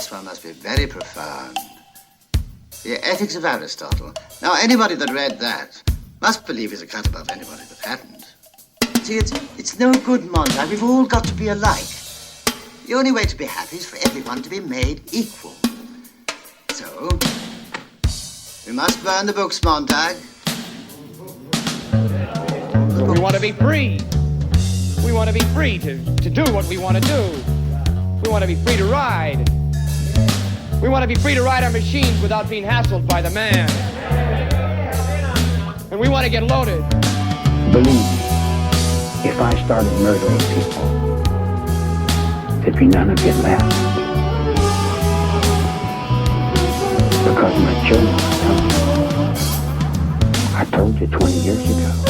this one must be very profound. The Ethics of Aristotle. Now, anybody that read that must believe he's a cut above anybody that hadn't. See, it's no good, Montag. We've all got to be alike. The only way to be happy is for everyone to be made equal. So, we must burn the books, Montag. We want to be free. We want to be free to do what we want to do. We want to be free to ride. We want to be free to ride our machines without being hassled by the man. And we want to get loaded. Believe me, if I started murdering people, there'd be none of you left. Because my children will tell me. I told you 20 years ago.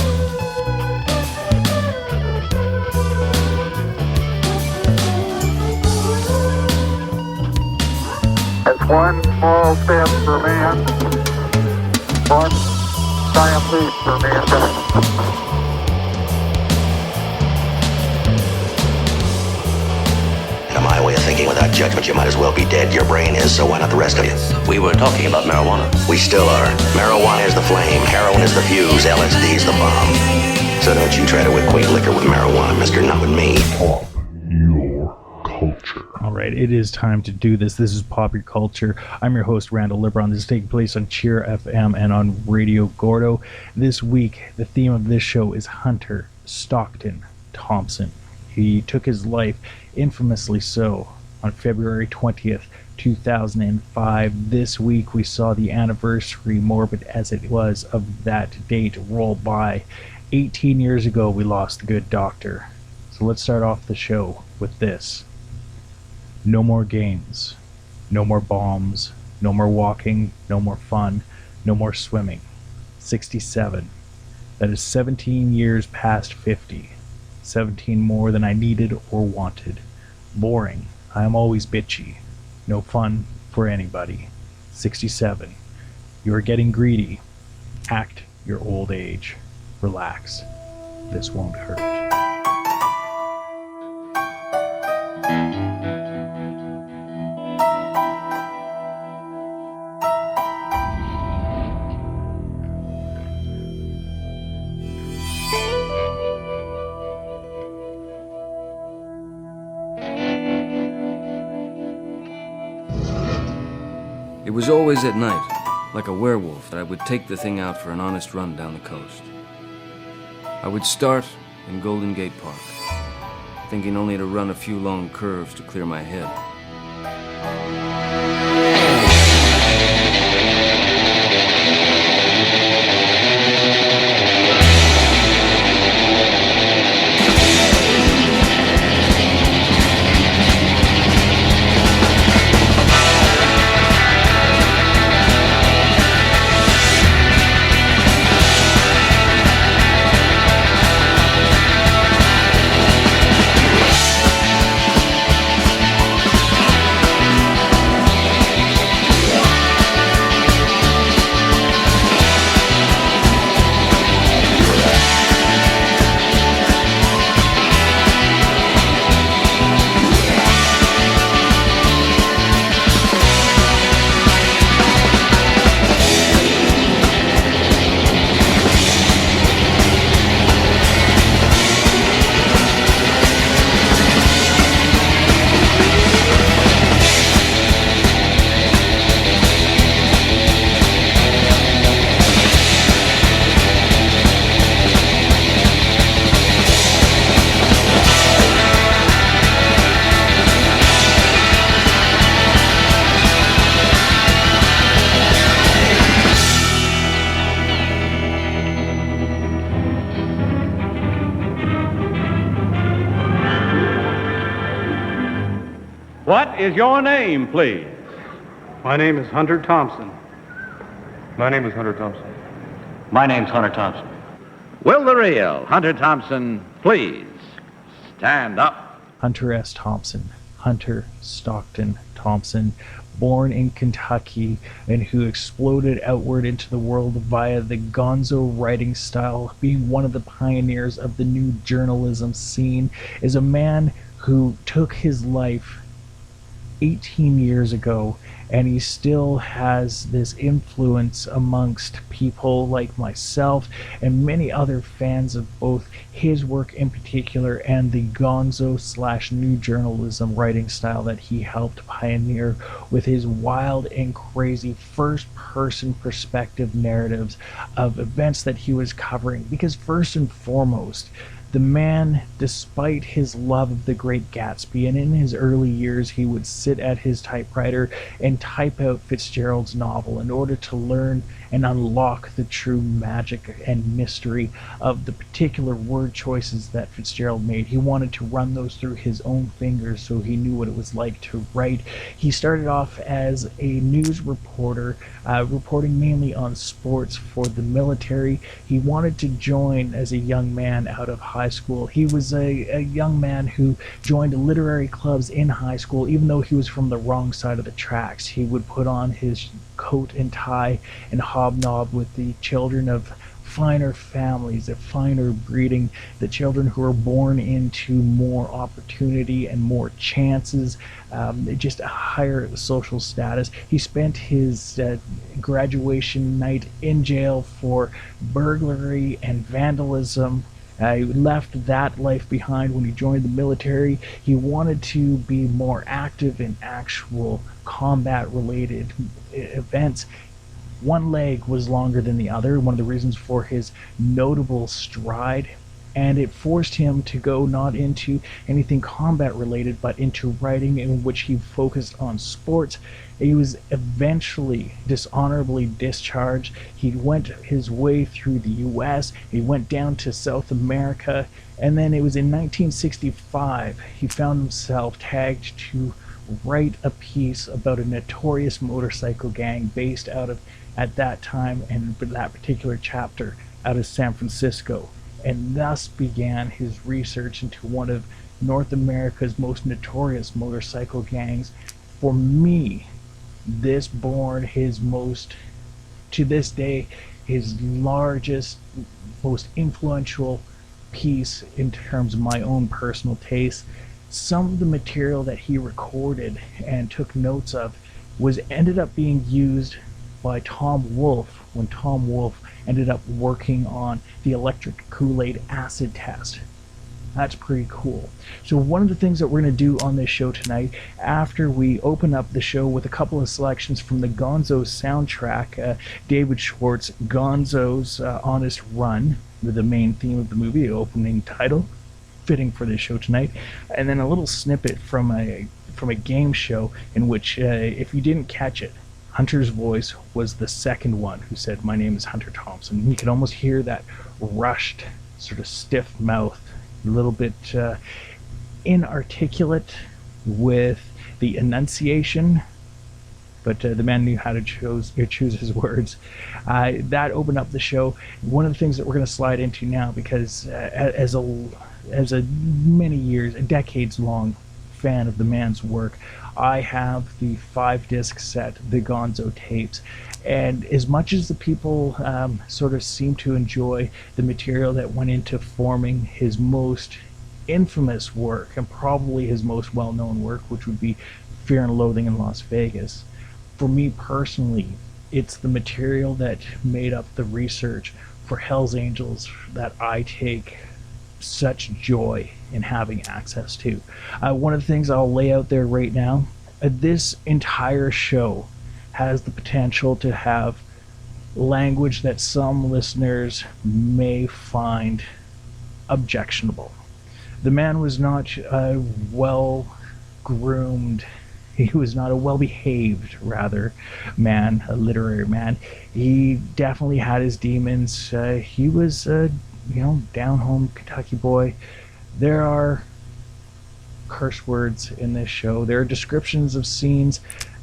It's one small step for man, one giant leap for mankind. In my way of thinking, without judgment, you might as well be dead. Your brain is, so why not the rest of you? We were talking about marijuana. We still are. Marijuana is the flame, heroin is the fuse, LSD is the bomb. So don't you try to equate liquor with marijuana, mister, not with me. Pop your culture. All right, it is time to do this. This is Pop Your Culture. I'm your host, Randall Libron. This is taking place on Cheer FM and on Radio Gordo. This week, the theme of this show is Hunter Stockton Thompson. He took his life, infamously so, on February 20th, 2005. This week, we saw the anniversary, morbid as it was, of that date roll by. 18 years ago, we lost the good doctor. So let's start off the show with this. No more games, no more bombs, no more walking, no more fun, no more swimming. 67. That is 17 years past 50. 17 more than I needed or wanted. Boring. I am always bitchy. No fun for anybody. 67. You are getting greedy. Act your old age. Relax. This won't hurt. It was always at night, like a werewolf, that I would take the thing out for an honest run down the coast. I would start in Golden Gate Park, thinking only to run a few long curves to clear my head. What is your name, please? My name is Hunter Thompson. My name is Hunter Thompson. My name's Hunter Thompson. Will the real Hunter Thompson please stand up? Hunter S. Thompson, Hunter Stockton Thompson, born in Kentucky and who exploded outward into the world via the gonzo writing style, being one of the pioneers of the new journalism scene, is a man who took his life 18 years ago, and he still has this influence amongst people like myself and many other fans of both his work in particular and the gonzo/new journalism writing style that he helped pioneer with his wild and crazy first-person perspective narratives of events that he was covering. Because first and foremost, the man, despite his love of The Great Gatsby, and in his early years he would sit at his typewriter and type out Fitzgerald's novel in order to learn and unlock the true magic and mystery of the particular word choices that Fitzgerald made. He wanted to run those through his own fingers so he knew what it was like to write. He started off as a news reporter, reporting mainly on sports for the military. He wanted to join as a young man out of high school. He was a young man who joined literary clubs in high school, even though he was from the wrong side of the tracks. He would put on his coat and tie and hobnob with the children of finer families, of finer breeding, the children who were born into more opportunity and more chances, just a higher social status. He spent his graduation night in jail for burglary and vandalism. He left that life behind when he joined the military. He wanted to be more active in actual combat-related events. One leg was longer than the other, one of the reasons for his notable stride, and it forced him to go not into anything combat-related, but into writing, in which he focused on sports. He was eventually dishonorably discharged. He went his way through the U.S., he went down to South America, and then it was in 1965 he found himself tagged to write a piece about a notorious motorcycle gang based out of, at that time and that particular chapter, out of San Francisco. And thus began his research into one of North America's most notorious motorcycle gangs. For me, this born his most, to this day, his largest, most influential piece in terms of my own personal taste. Some of the material that he recorded and took notes of was ended up being used by Tom Wolfe when Tom Wolfe ended up working on the electric Kool-Aid acid test. That's pretty cool. So one of the things that we're going to do on this show tonight, after we open up the show with a couple of selections from the Gonzo soundtrack, David Schwartz, Gonzo's Honest Run, with the main theme of the movie, the opening title, fitting for this show tonight, and then a little snippet from a game show in which, if you didn't catch it, Hunter's voice was the second one who said, "My name is Hunter Thompson." You could almost hear that rushed, sort of stiff mouth, a little bit inarticulate with the enunciation, but the man knew how to choose his words. That opened up the show. One of the things that we're going to slide into now, because as a many years, decades-long fan of the man's work, I have the 5-disc set, the Gonzo tapes, and as much as the people sort of seem to enjoy the material that went into forming his most infamous work, and probably his most well-known work, which would be Fear and Loathing in Las Vegas, for me personally, it's the material that made up the research for Hell's Angels that I take such joy in having access to. One of the things I'll lay out there right now, this entire show has the potential to have language that some listeners may find objectionable. The man was not a well-groomed, he was not a well-behaved, rather, man, a literary man. He definitely had his demons. He was down-home Kentucky boy. There are curse words in this show. There are descriptions of scenes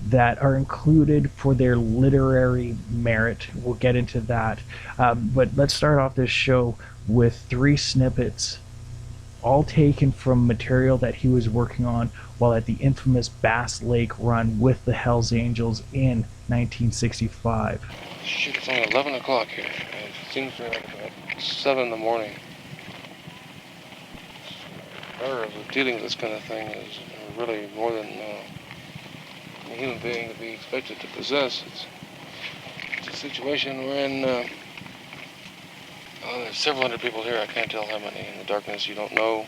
that are included for their literary merit. We'll get into that. But let's start off this show with 3 snippets, all taken from material that he was working on while at the infamous Bass Lake run with the Hells Angels in 1965. Shoot, it's only 11 o'clock here. It seems to be like about 7 in the morning. The error of dealing with this kind of thing is really more than a human being to be expected to possess. It's a situation wherein there's several hundred people here. I can't tell how many. In the darkness, you don't know.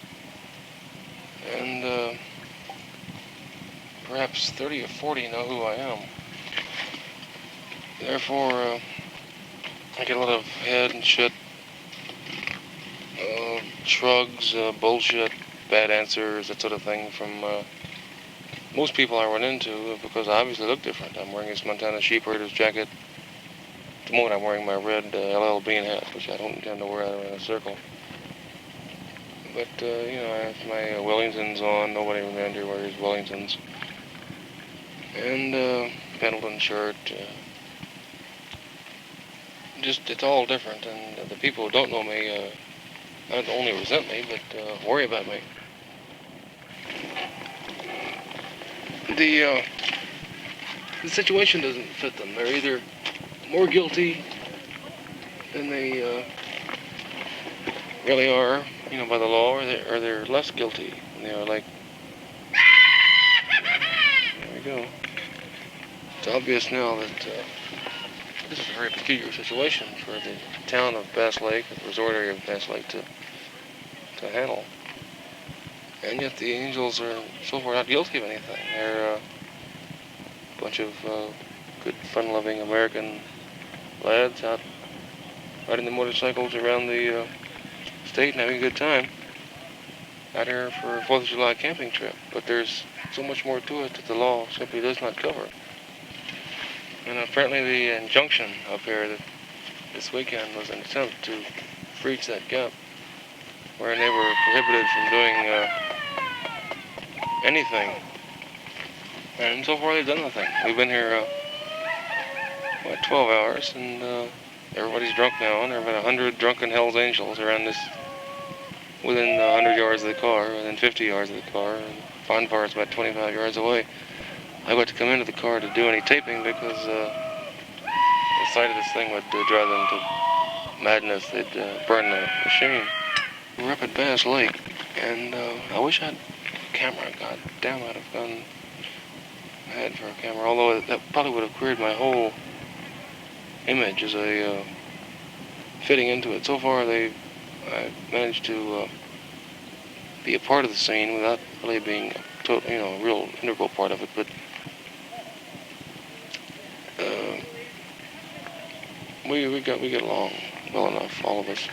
And perhaps 30 or 40 know who I am. Therefore, I get a lot of head and shit, shrugs, bullshit, bad answers, that sort of thing from most people I run into because I obviously look different. I'm wearing this Montana sheepherder's jacket. At the moment I'm wearing my red LL Bean hat, which I don't intend to wear out in a circle. But, I have my Wellingtons on. Nobody around here wears Wellingtons. And Pendleton shirt. Just, it's all different. And the people who don't know me not only resent me, but worry about me. The situation doesn't fit them. They're either more guilty than they really are, by the law, or they're less guilty. And they're like, there we go. It's obvious now that this is a very peculiar situation for the town of Bass Lake, the resort area of Bass Lake, to handle. And yet the Angels are so far not guilty of anything. They're a bunch of good, fun-loving American lads out riding the motorcycles around the state and having a good time out here for a 4th of July camping trip. But there's so much more to it that the law simply does not cover. And apparently the injunction up here this weekend was an attempt to breach that gap, wherein they were prohibited from doing anything. And so far they've done nothing. We've been here 12 hours, and everybody's drunk now, and there have been 100 drunken Hell's Angels around this, within 100 yards of the car, within 50 yards of the car, and Fun Bar's about 25 yards away. I got to come into the car to do any taping because the sight of this thing would drive them to madness. They'd burn the machine. We're up at Bass Lake, and I wish I had a camera. God damn, I'd have gone ahead for a camera, although that probably would have queered my whole image as a fitting into it. So far, I managed to be a part of the scene without really being a real integral part of it, but we get along well enough, all of us.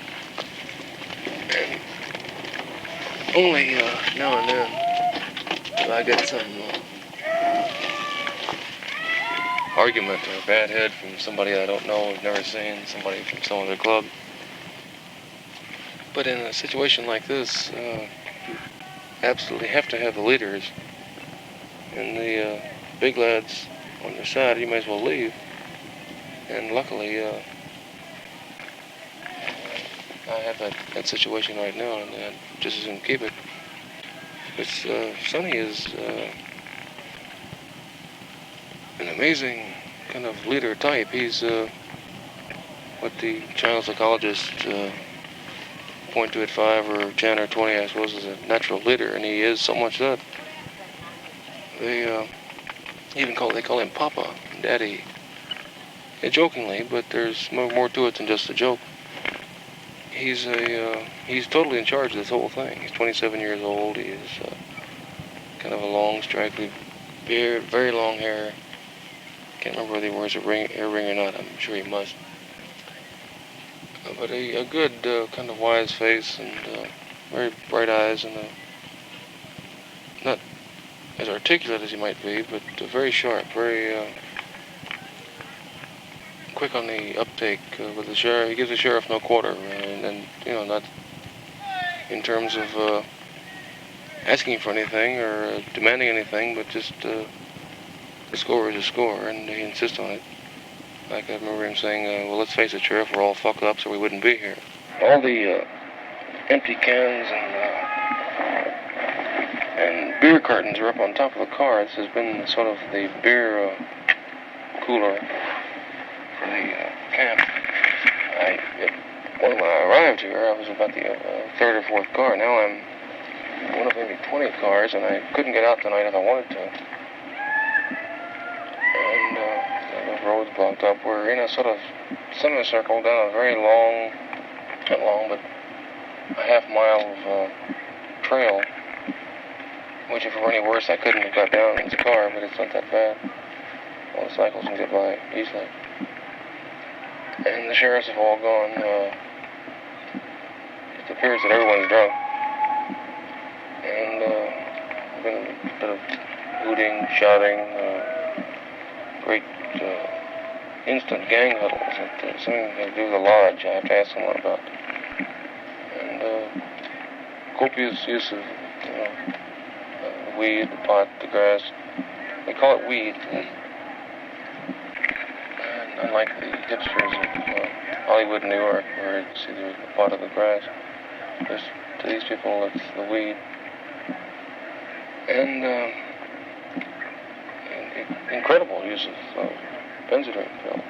And only now and then do I get some argument or bad head from somebody I don't know, I've never seen, somebody from some other club. But in a situation like this, you absolutely have to have the leaders and the big lads on your side. You may as well leave. And luckily, I have that situation right now, and I just as soon keep it. Sonny is an amazing kind of leader type. He's what the child psychologists point to at 5 or 10 or 20, I suppose, as a natural leader, and he is so much that. They call him Papa, Daddy. Yeah, jokingly, but there's more to it than just a joke. He's totally in charge of this whole thing. He's 27 years old. He is kind of a long, straggly beard, very long hair. Can't remember whether he wears a hair ring or not. I'm sure he must. But a good kind of wise face and very bright eyes and not as articulate as he might be, but very sharp, very quick on the uptake with the sheriff. He gives the sheriff no quarter, and not in terms of asking for anything or demanding anything, but just the score is a score, and he insists on it. Like I remember him saying, well, let's face it, Sheriff, we're all fucked up, so we wouldn't be here. All the empty cans and beer cartons are up on top of the car. This has been sort of the beer cooler for the camp. When I arrived here, I was about the 3rd or 4th car. Now I'm one of maybe 20 cars, and I couldn't get out tonight if I wanted to. and the road's blocked up. We're in a sort of semicircle down a very long, not long, but a half-mile of trail, which if it were any worse, I couldn't have got down in the car, but it's not that bad. All the cycles can get by easily. And the sheriffs have all gone. It appears that everyone's drunk. And there's been a bit of hooting, shouting, great instant gang huddles. Something to do with the lodge I have to ask someone about. And copious use of weed, the pot, the grass. They call it weed. And unlike the hipsters of Hollywood, New York, where it's either the pot or the grass, to these people it's the weed. And incredible use of benzodrine film.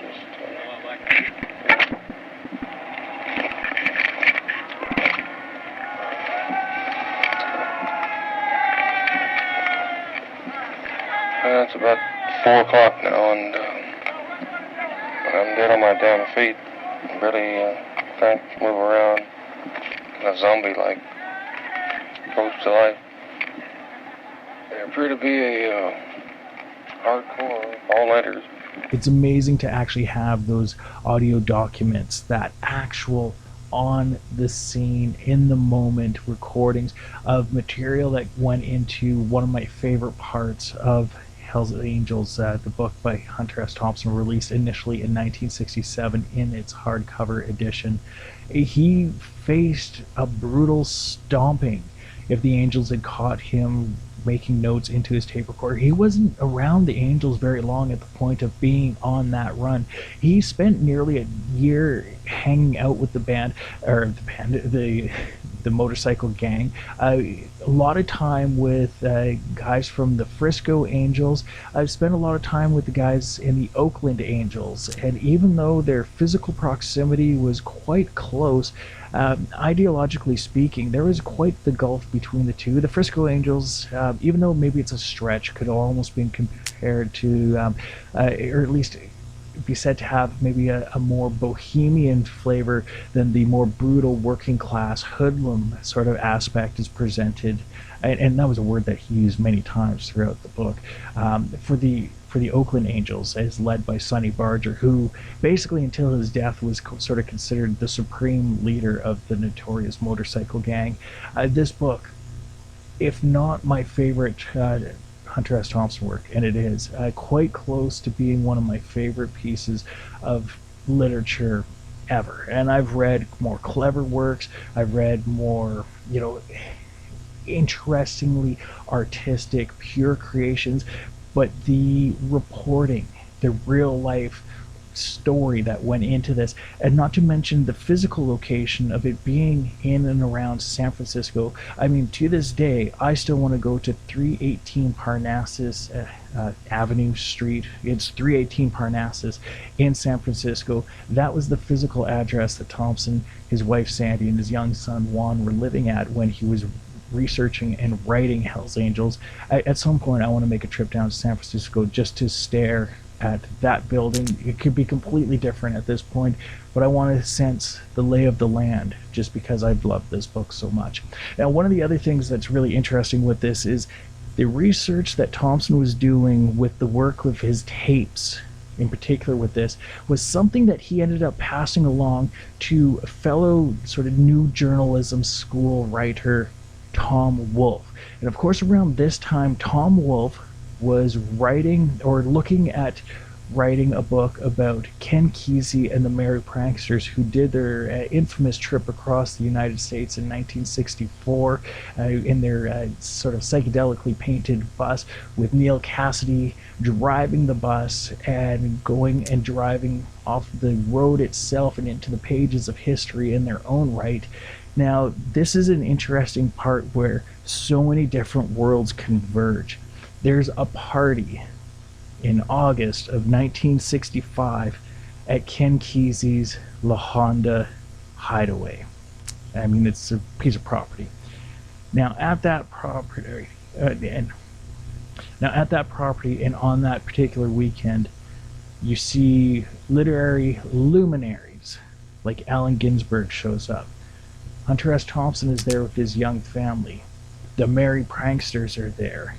It's about 4 o'clock now, and I'm dead on my damn feet. Barely can't move around. Kind of zombie-like approach to life. There appear to be a hardcore all-nighters. It's amazing to actually have those audio documents, that actual on the scene, in the moment recordings of material that went into one of my favorite parts of Hell's Angels, the book by Hunter S. Thompson, released initially in 1967 in its hardcover edition. He faced a brutal stomping if the Angels had caught him making notes into his tape recorder. He wasn't around the Angels very long at the point of being on that run. He spent nearly a year hanging out with the motorcycle gang. A lot of time with guys from the Frisco Angels. I've spent a lot of time with the guys in the Oakland Angels, and even though their physical proximity was quite close, ideologically speaking, there was quite the gulf between the two. The Frisco Angels, even though maybe it's a stretch, could almost be compared to, or at least be said to have maybe a more bohemian flavor than the more brutal working class hoodlum sort of aspect is presented, and that was a word that he used many times throughout the book. For the Oakland Angels, as led by Sonny Barger, who basically until his death was sort of considered the supreme leader of the notorious motorcycle gang. This book, if not my favorite Hunter S. Thompson work, and it is quite close to being one of my favorite pieces of literature ever. And I've read more clever works, I've read more, interestingly artistic, pure creations, but the reporting, the real life story that went into this, and not to mention the physical location of it being in and around San Francisco. I mean, to this day, I still want to go to 318 Parnassus Avenue Street. It's 318 Parnassus in San Francisco. That was the physical address that Thompson, his wife Sandy, and his young son Juan were living at when he was researching and writing Hell's Angels. At some point, I want to make a trip down to San Francisco just to stare at that building. It could be completely different at this point, but I want to sense the lay of the land just because I've loved this book so much. Now, one of the other things that's really interesting with this is the research that Thompson was doing with the work of his tapes, in particular with this, was something that he ended up passing along to a fellow sort of new journalism school writer, Tom Wolfe. And of course, around this time, Tom Wolfe was writing or looking at writing a book about Ken Kesey and the Merry Pranksters, who did their infamous trip across the United States in 1964 in their sort of psychedelically painted bus, with Neil Cassidy driving the bus and going and driving off the road itself and into the pages of history in their own right. Now, this is an interesting part where so many different worlds converge. There's a party in August of 1965 at Ken Kesey's La Honda Hideaway. I mean, it's a piece of property. Now, at that property, and Now, at that property and on that particular weekend, you see literary luminaries like Allen Ginsberg shows up. Hunter S. Thompson is there with his young family. The Merry Pranksters are there.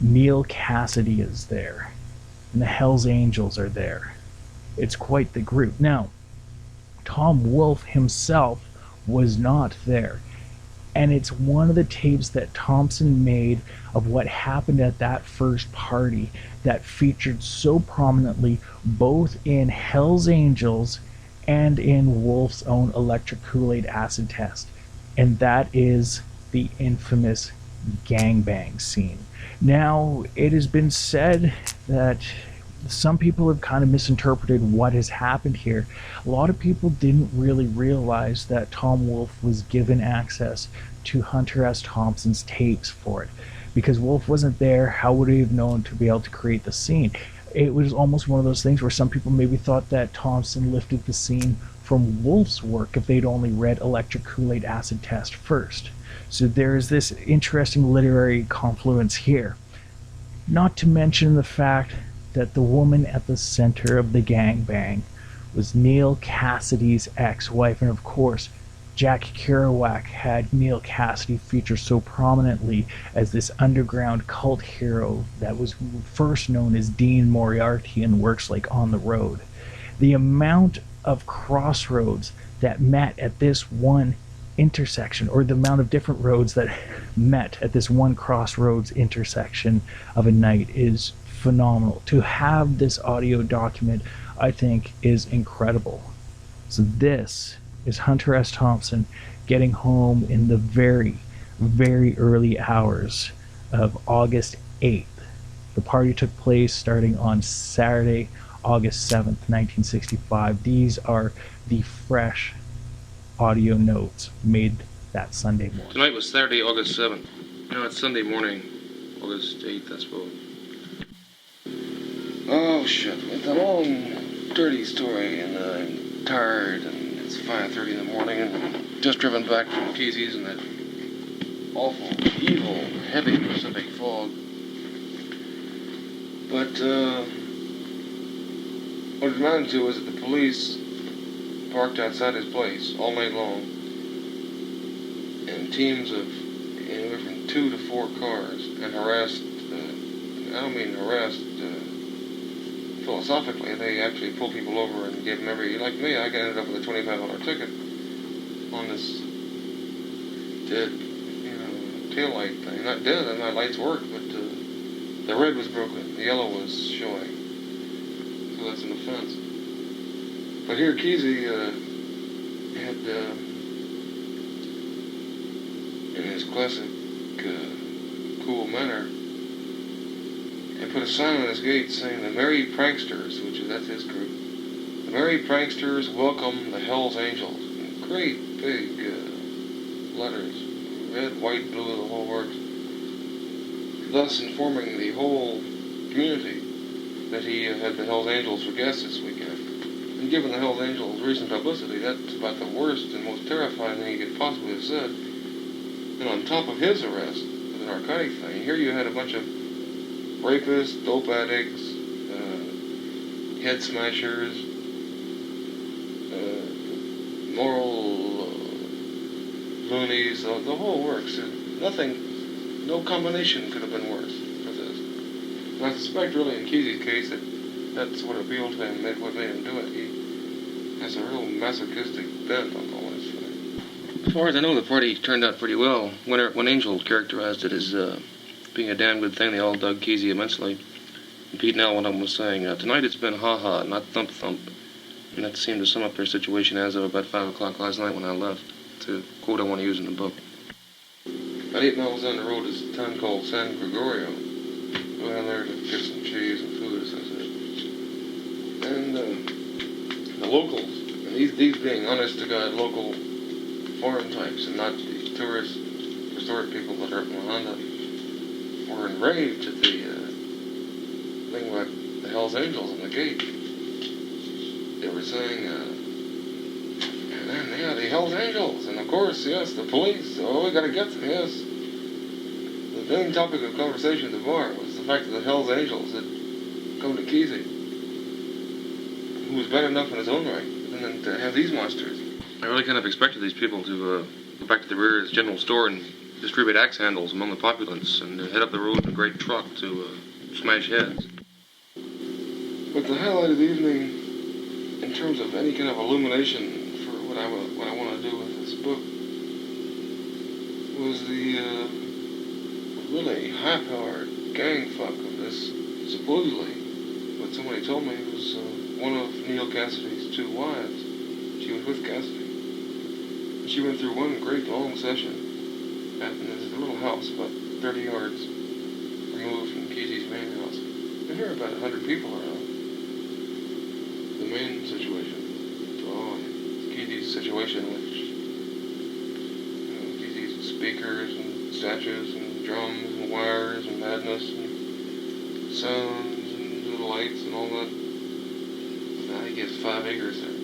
Neil Cassidy is there. And the Hells Angels are there. It's quite the group. Now, Tom Wolfe himself was not there. And it's one of the tapes that Thompson made of what happened at that first party that featured so prominently both in Hells Angels and in Wolfe's own electric Kool-Aid acid test. And that is the infamous gangbang scene. Now, it has been said that some people have kind of misinterpreted what has happened here. A lot of people didn't really realize that Tom Wolfe was given access to Hunter S. Thompson's tapes for it. Because Wolfe wasn't there, how would he have known to be able to create the scene? It was almost one of those things where some people maybe thought that Thompson lifted the scene from Wolfe's work if they'd only read Electric Kool-Aid Acid Test first. So there is this interesting literary confluence here. Not to mention the fact that the woman at the center of the gangbang was Neil Cassidy's ex-wife, and of course, Jack Kerouac had Neil Cassidy featured so prominently as this underground cult hero that was first known as Dean Moriarty in works like On the Road. The amount of crossroads that met at this one intersection, or the amount of different roads that met at this one crossroads intersection of a night, is phenomenal. To have this audio document, I think, is incredible. So this is Hunter S. Thompson getting home in the very, very early hours of August 8th. The party took place starting on Saturday, August 7th, 1965. These are the fresh audio notes made that Sunday morning. Tonight was Saturday, August 7th. No, it's Sunday morning, August 8th, I suppose. Oh, shit. It's a long, dirty story, and I'm tired, and it's 5:30 in the morning, and just driven back from Casey's in that awful, evil, heavy Pacific fog. But, what it amounted to was that the police parked outside his place all night long, in teams of anywhere from 2 to 4 cars, and harassed, I don't mean harassed philosophically. They actually pulled people over and gave them like me, I ended up with a $25 ticket on this dead, taillight thing. Not dead, my lights worked, but the red was broken, the yellow was showing. So that's an offense. But here, Kesey had, in his classic cool manner, and put a sign on his gate saying, "The Merry Pranksters," that's his group. "The Merry Pranksters welcome the Hells Angels." In great big letters, red, white, blue, the whole works. Thus informing the whole community that he had the Hells Angels for guests this weekend. And given the Hells Angels recent publicity, that's about the worst and most terrifying thing he could possibly have said. And on top of his arrest for the narcotic thing, here you had a bunch of rapists, dope addicts, head smashers, moral loonies, the whole works. No combination could have been worse for this. And I suspect really in Kesey's case that's what appealed to him, what made him do it. He has a real masochistic bent on all this thing. As far as I know, the party turned out pretty well. When Angel characterized it as being a damn good thing, they all dug Kesey immensely. And Pete Nell, one of them, was saying, "Tonight it's been ha-ha, not thump-thump." And that seemed to sum up their situation as of about 5 o'clock last night when I left. It's a quote I want to use in the book. About 8 miles down the road is a town called San Gregorio. Go down there to get some cheese and food, as I said. And the locals, and these being honest-to-God local farm types and not the tourist resort people that are from Honda, were enraged at the thing about the Hells Angels on the gate. They were saying, yeah, the Hells Angels, and of course, yes, the police, we gotta get them, yes. The main topic of conversation at the bar was the fact that the Hells Angels had come to Kesey, who was bad enough in his own right, and then to have these monsters. I really kind of expected these people to go back to the rear's general store and distribute axe handles among the populace and head up the road in a great truck to smash heads. But the highlight of the evening, in terms of any kind of illumination for what I want to do with this book, was the really high-powered gang fuck of this, supposedly, what somebody told me was one of Neil Cassidy's 2 wives. She was with Cassidy. And she went through one great long session at this little house about 30 yards removed from Kesey's main house. And there were about 100 people around. The main situation. So, Kesey's situation, which, Kesey's speakers and statues and drums and wires and madness and sounds and little lights and all that. I think he has 5 acres there.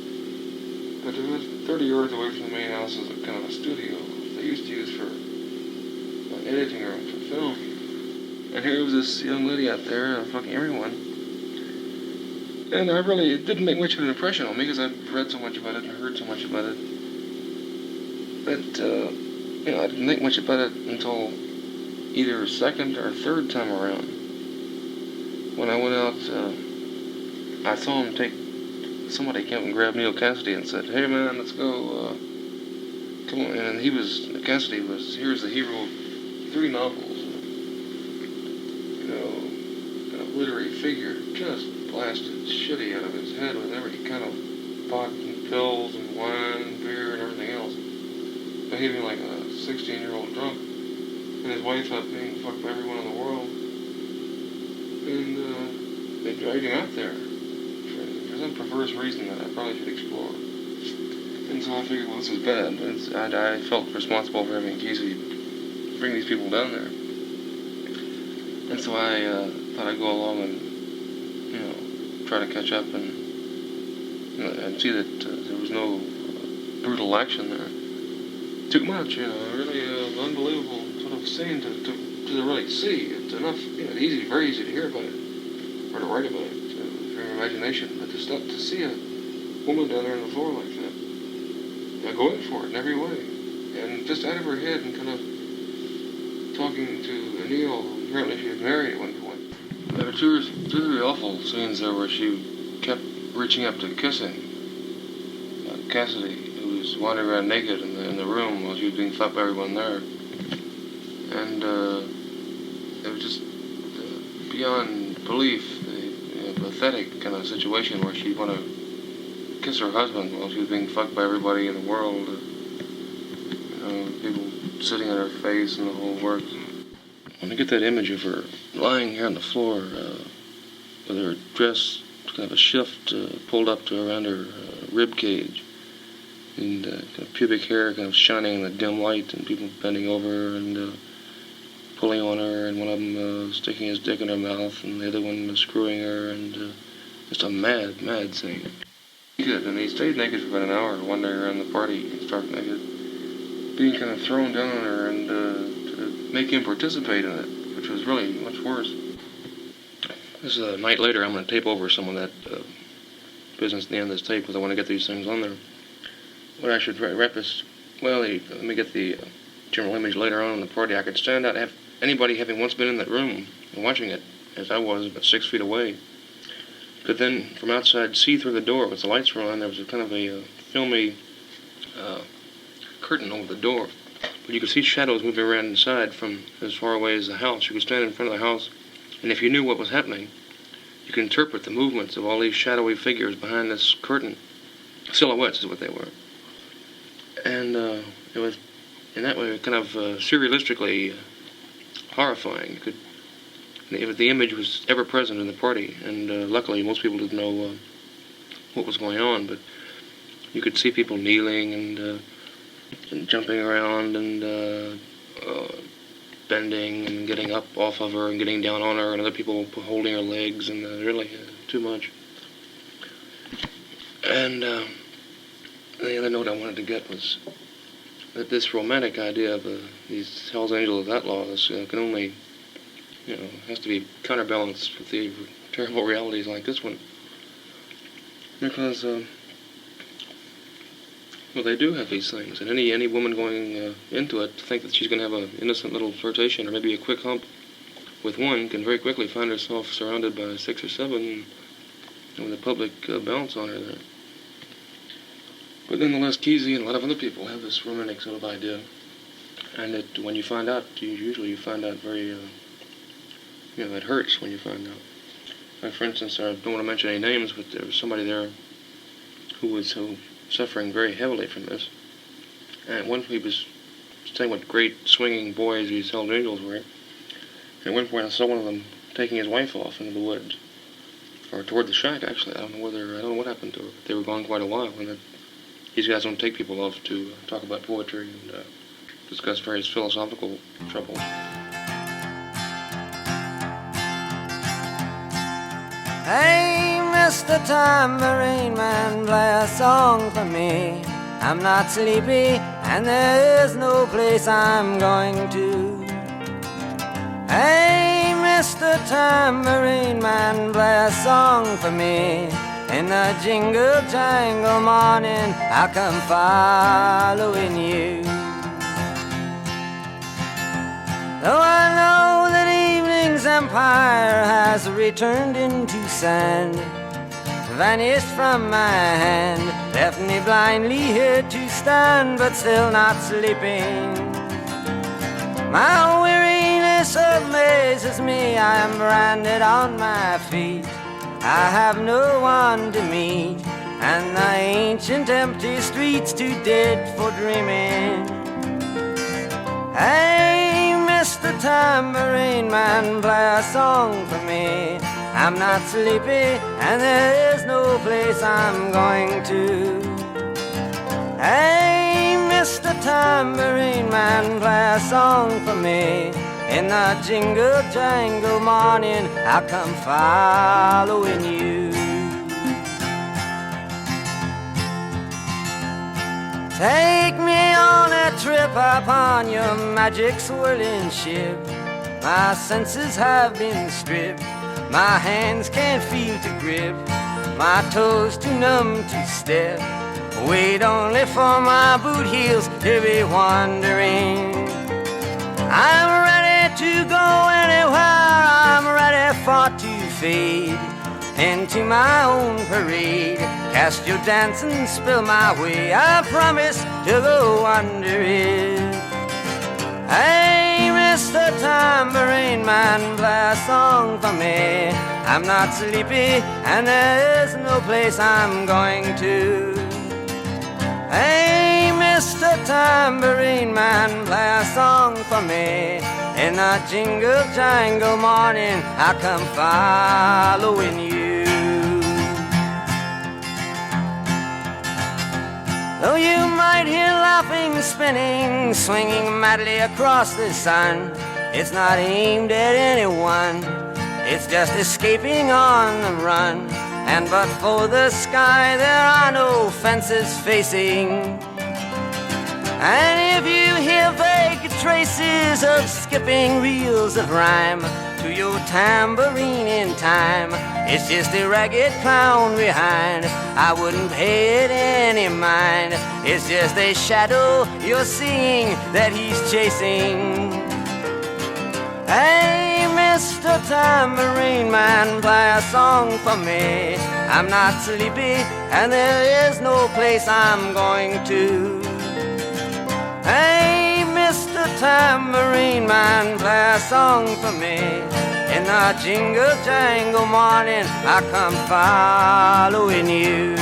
But it was 30 yards away from the main house is a kind of a studio they used to use for an editing room for film. And here was this young lady out there fucking everyone. And it didn't make much of an impression on me because I'd read so much about it and heard so much about it. But, I didn't think much about it until either second or third time around. When I went out, I saw him somebody came and grabbed Neil Cassidy and said, "Hey man, let's go, come on." And Cassidy was, here's the hero of 3 novels. A literary figure, just blasted shitty out of his head with every kind of pot and pills and wine and beer and everything else. Behaving like a 16-year-old drunk. And his wife out being fucked by everyone in the world. And they dragged him out there for some perverse reason that I probably should explore. And so I figured, well, this is bad. I felt responsible for having Kesey bring these people down there. And so I thought I'd go along and, try to catch up and see that there was no brutal action there. Too much, really unbelievable sort of scene to really see. It's enough, very easy to hear about it, or to write about it, for your imagination, but to see a woman down there on the floor like that, going for it in every way, and just out of her head and kind of talking to Neil, apparently she had married at one point. There were two or three awful scenes there where she kept reaching up to kissing Cassidy, who was wandering around naked in the room while she was being fucked by everyone there. And it was just beyond belief, a pathetic kind of situation where she'd want to kiss her husband while she was being fucked by everybody in the world. People sitting on her face and the whole works. When I get that image of her lying here on the floor with her dress kind of a shift pulled up to around her rib cage, and kind of pubic hair kind of shining in the dim light, and people bending over her and pulling on her, and one of them sticking his dick in her mouth, and the other one screwing her, and just a mad scene. And he stayed naked for about an hour, wandering around the party, stark naked, being kind of thrown down on her, and to make him participate in it, which was really much worse. This is a night later. I'm going to tape over some of that business at the end of this tape because I want to get these things on there. What I should wrap this, let me get the general image later on in the party. I could stand out, have anybody having once been in that room and watching it, as I was about 6 feet away, could then from outside see through the door with the lights were on. There was a kind of a filmy curtain over the door, but you could see shadows moving around inside from as far away as the house. You could stand in front of the house, and if you knew what was happening, you could interpret the movements of all these shadowy figures behind this curtain. Silhouettes is what they were. And it was, in that way, kind of surrealistically horrifying. If the image was ever present in the party, and luckily most people didn't know what was going on, but you could see people kneeling and jumping around and bending and getting up off of her and getting down on her, and other people holding her legs, and really too much. And the other note I wanted to get was that this romantic idea of these Hells Angels of Outlaws can only has to be counterbalanced with the terrible realities like this one. Because, they do have these things. And any woman going into it to think that she's going to have an innocent little flirtation or maybe a quick hump with one can very quickly find herself surrounded by 6 or 7 when the public bounce on her there. But nonetheless, Kesey and a lot of other people have this romantic sort of idea. And that when you find out, you find out very, it hurts when you find out. Like, for instance, I don't want to mention any names, but there was somebody there who was suffering very heavily from this. And at one point he was saying what great swinging boys these Hell's Angels were. And at one point I saw one of them taking his wife off into the woods. Or toward the shack, actually. I don't know what happened to her. They were gone quite a while. And these guys don't take people off to talk about poetry and discuss various philosophical troubles. Hey, Mr. Tambourine Man, play a song for me. I'm not sleepy, and there is no place I'm going to. Hey, Mr. Tambourine Man, play a song for me. In the jingle jangle morning, I'll come following you. Though I know that evening's empire has returned into sand, vanished from my hand, left me blindly here to stand, but still not sleeping. My weariness amazes me, I am branded on my feet. I have no one to meet, and the ancient empty streets too dead for dreaming. Hey, Mr. Tambourine Man, play a song for me. I'm not sleepy, and there is no place I'm going to. Hey, Mr. Tambourine Man, play a song for me. In the jingle jangle morning, I'll come following you. Take me on a trip upon your magic swirling ship. My senses have been stripped, my hands can't feel to grip, my toes too numb to step. Wait only for my boot heels to be wandering. I'm ready to go anywhere, I'm ready for to fade into my own parade. Cast your dancing spell my way, I promise to go under it. Hey, Mr. Tambourine Man, play a song for me. I'm not sleepy, and there is no place I'm going to. Hey, Mr. Tambourine Man, play a song for me. In a jingle jangle morning, I come following you. Though you might hear laughing, spinning, swinging madly across the sun, it's not aimed at anyone, it's just escaping on the run. And but for the sky, there are no fences facing. And if you hear vague traces of skipping reels of rhyme to your tambourine in time, it's just a ragged clown behind. I wouldn't pay it any mind. It's just a shadow you're seeing that he's chasing. Hey, Mr. Tambourine Man, play a song for me. I'm not sleepy, and there is no place I'm going to. Hey, Mr. Tambourine Man, play a song for me. In the jingle jangle morning, I come following you.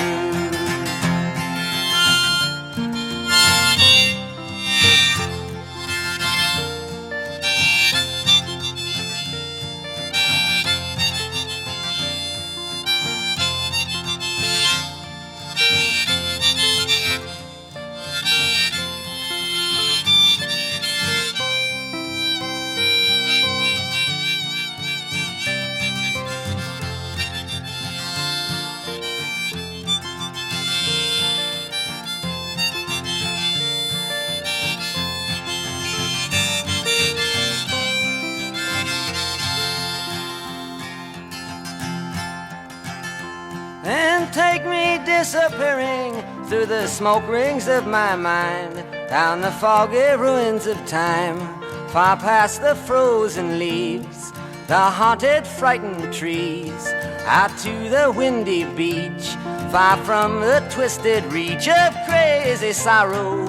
take me disappearing through the smoke rings of my mind, down the foggy ruins of time, far past the frozen leaves, the haunted, frightened trees, out to the windy beach, far from the twisted reach of crazy sorrow.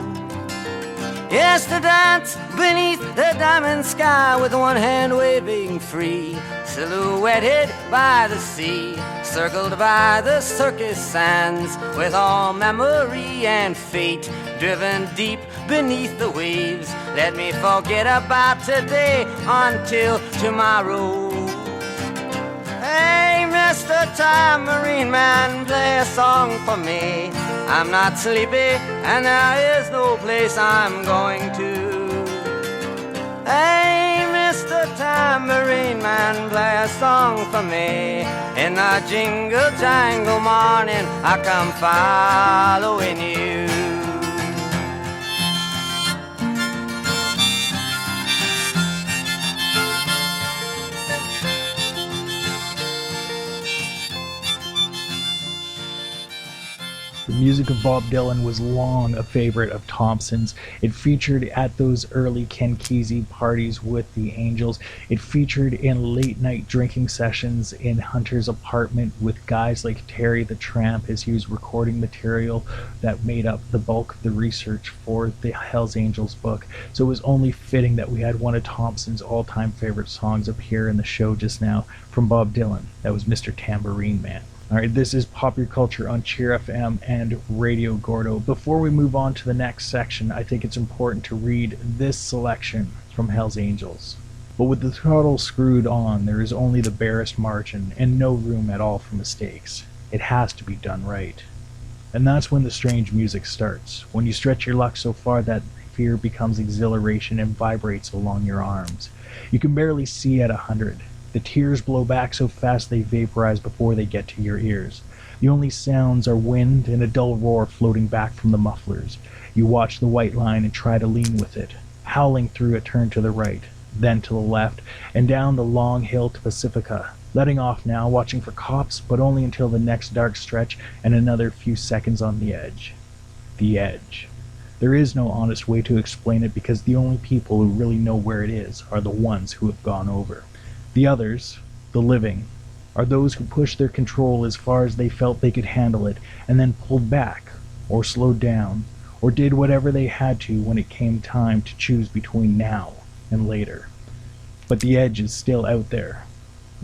Yes, to dance beneath the diamond sky with one hand waving free, silhouetted by the sea, circled by the circus sands, with all memory and fate driven deep beneath the waves. Let me forget about today until tomorrow. Hey, Mr. Tambourine Man, play a song for me. I'm not sleepy and there is no place I'm going to. Hey, Mr. Tambourine Man, play a song for me. In the jingle jangle morning, I come following you. The music of Bob Dylan was long a favorite of Thompson's. It featured at those early Ken Kesey parties with the Angels. It featured in late night drinking sessions in Hunter's apartment with guys like Terry the Tramp as he was recording material that made up the bulk of the research for the Hells Angels book. So it was only fitting that we had one of Thompson's all-time favorite songs up here in the show just now from Bob Dylan. That was Mr. Tambourine Man. Alright, this is Popular Culture on Cheer FM and Radio Gordo. Before we move on to the next section, I think it's important to read this selection from Hells Angels. But with the throttle screwed on, there is only the barest margin and no room at all for mistakes. It has to be done right. And that's when the strange music starts, when you stretch your luck so far that fear becomes exhilaration and vibrates along your arms. You can barely see at 100. The tears blow back so fast they vaporize before they get to your ears. The only sounds are wind and a dull roar floating back from the mufflers. You watch the white line and try to lean with it, howling through a turn to the right, then to the left, and down the long hill to Pacifica, letting off now, watching for cops, but only until the next dark stretch and another few seconds on the edge. The edge. There is no honest way to explain it because the only people who really know where it is are the ones who have gone over. The others, the living, are those who pushed their control as far as they felt they could handle it, and then pulled back, or slowed down, or did whatever they had to when it came time to choose between now and later. But the edge is still out there.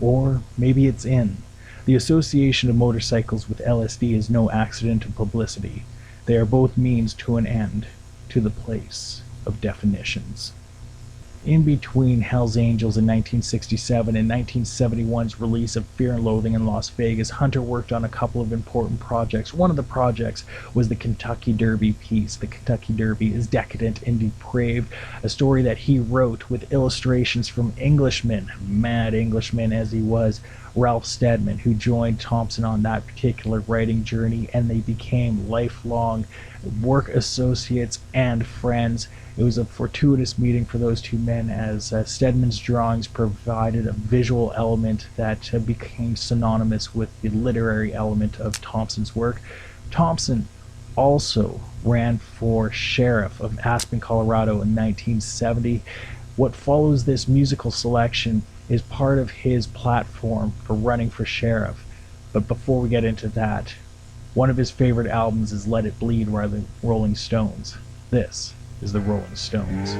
Or maybe it's in. The association of motorcycles with LSD is no accident of publicity. They are both means to an end, to the place of definitions. In between Hells Angels in 1967 and 1971's release of Fear and Loathing in Las Vegas, Hunter worked on a couple of important projects. One of the projects was the Kentucky Derby piece. The Kentucky Derby is decadent and depraved, a story that he wrote with illustrations from Englishman, mad Englishman as he was, Ralph Steadman, who joined Thompson on that particular writing journey, and they became lifelong work associates and friends. It was a fortuitous meeting for those two men, as Steadman's drawings provided a visual element that became synonymous with the literary element of Thompson's work. Thompson also ran for sheriff of Aspen, Colorado in 1970. What follows this musical selection is part of his platform for running for sheriff. But before we get into that, one of his favorite albums is Let It Bleed by the Rolling Stones. This is the Rolling Stones.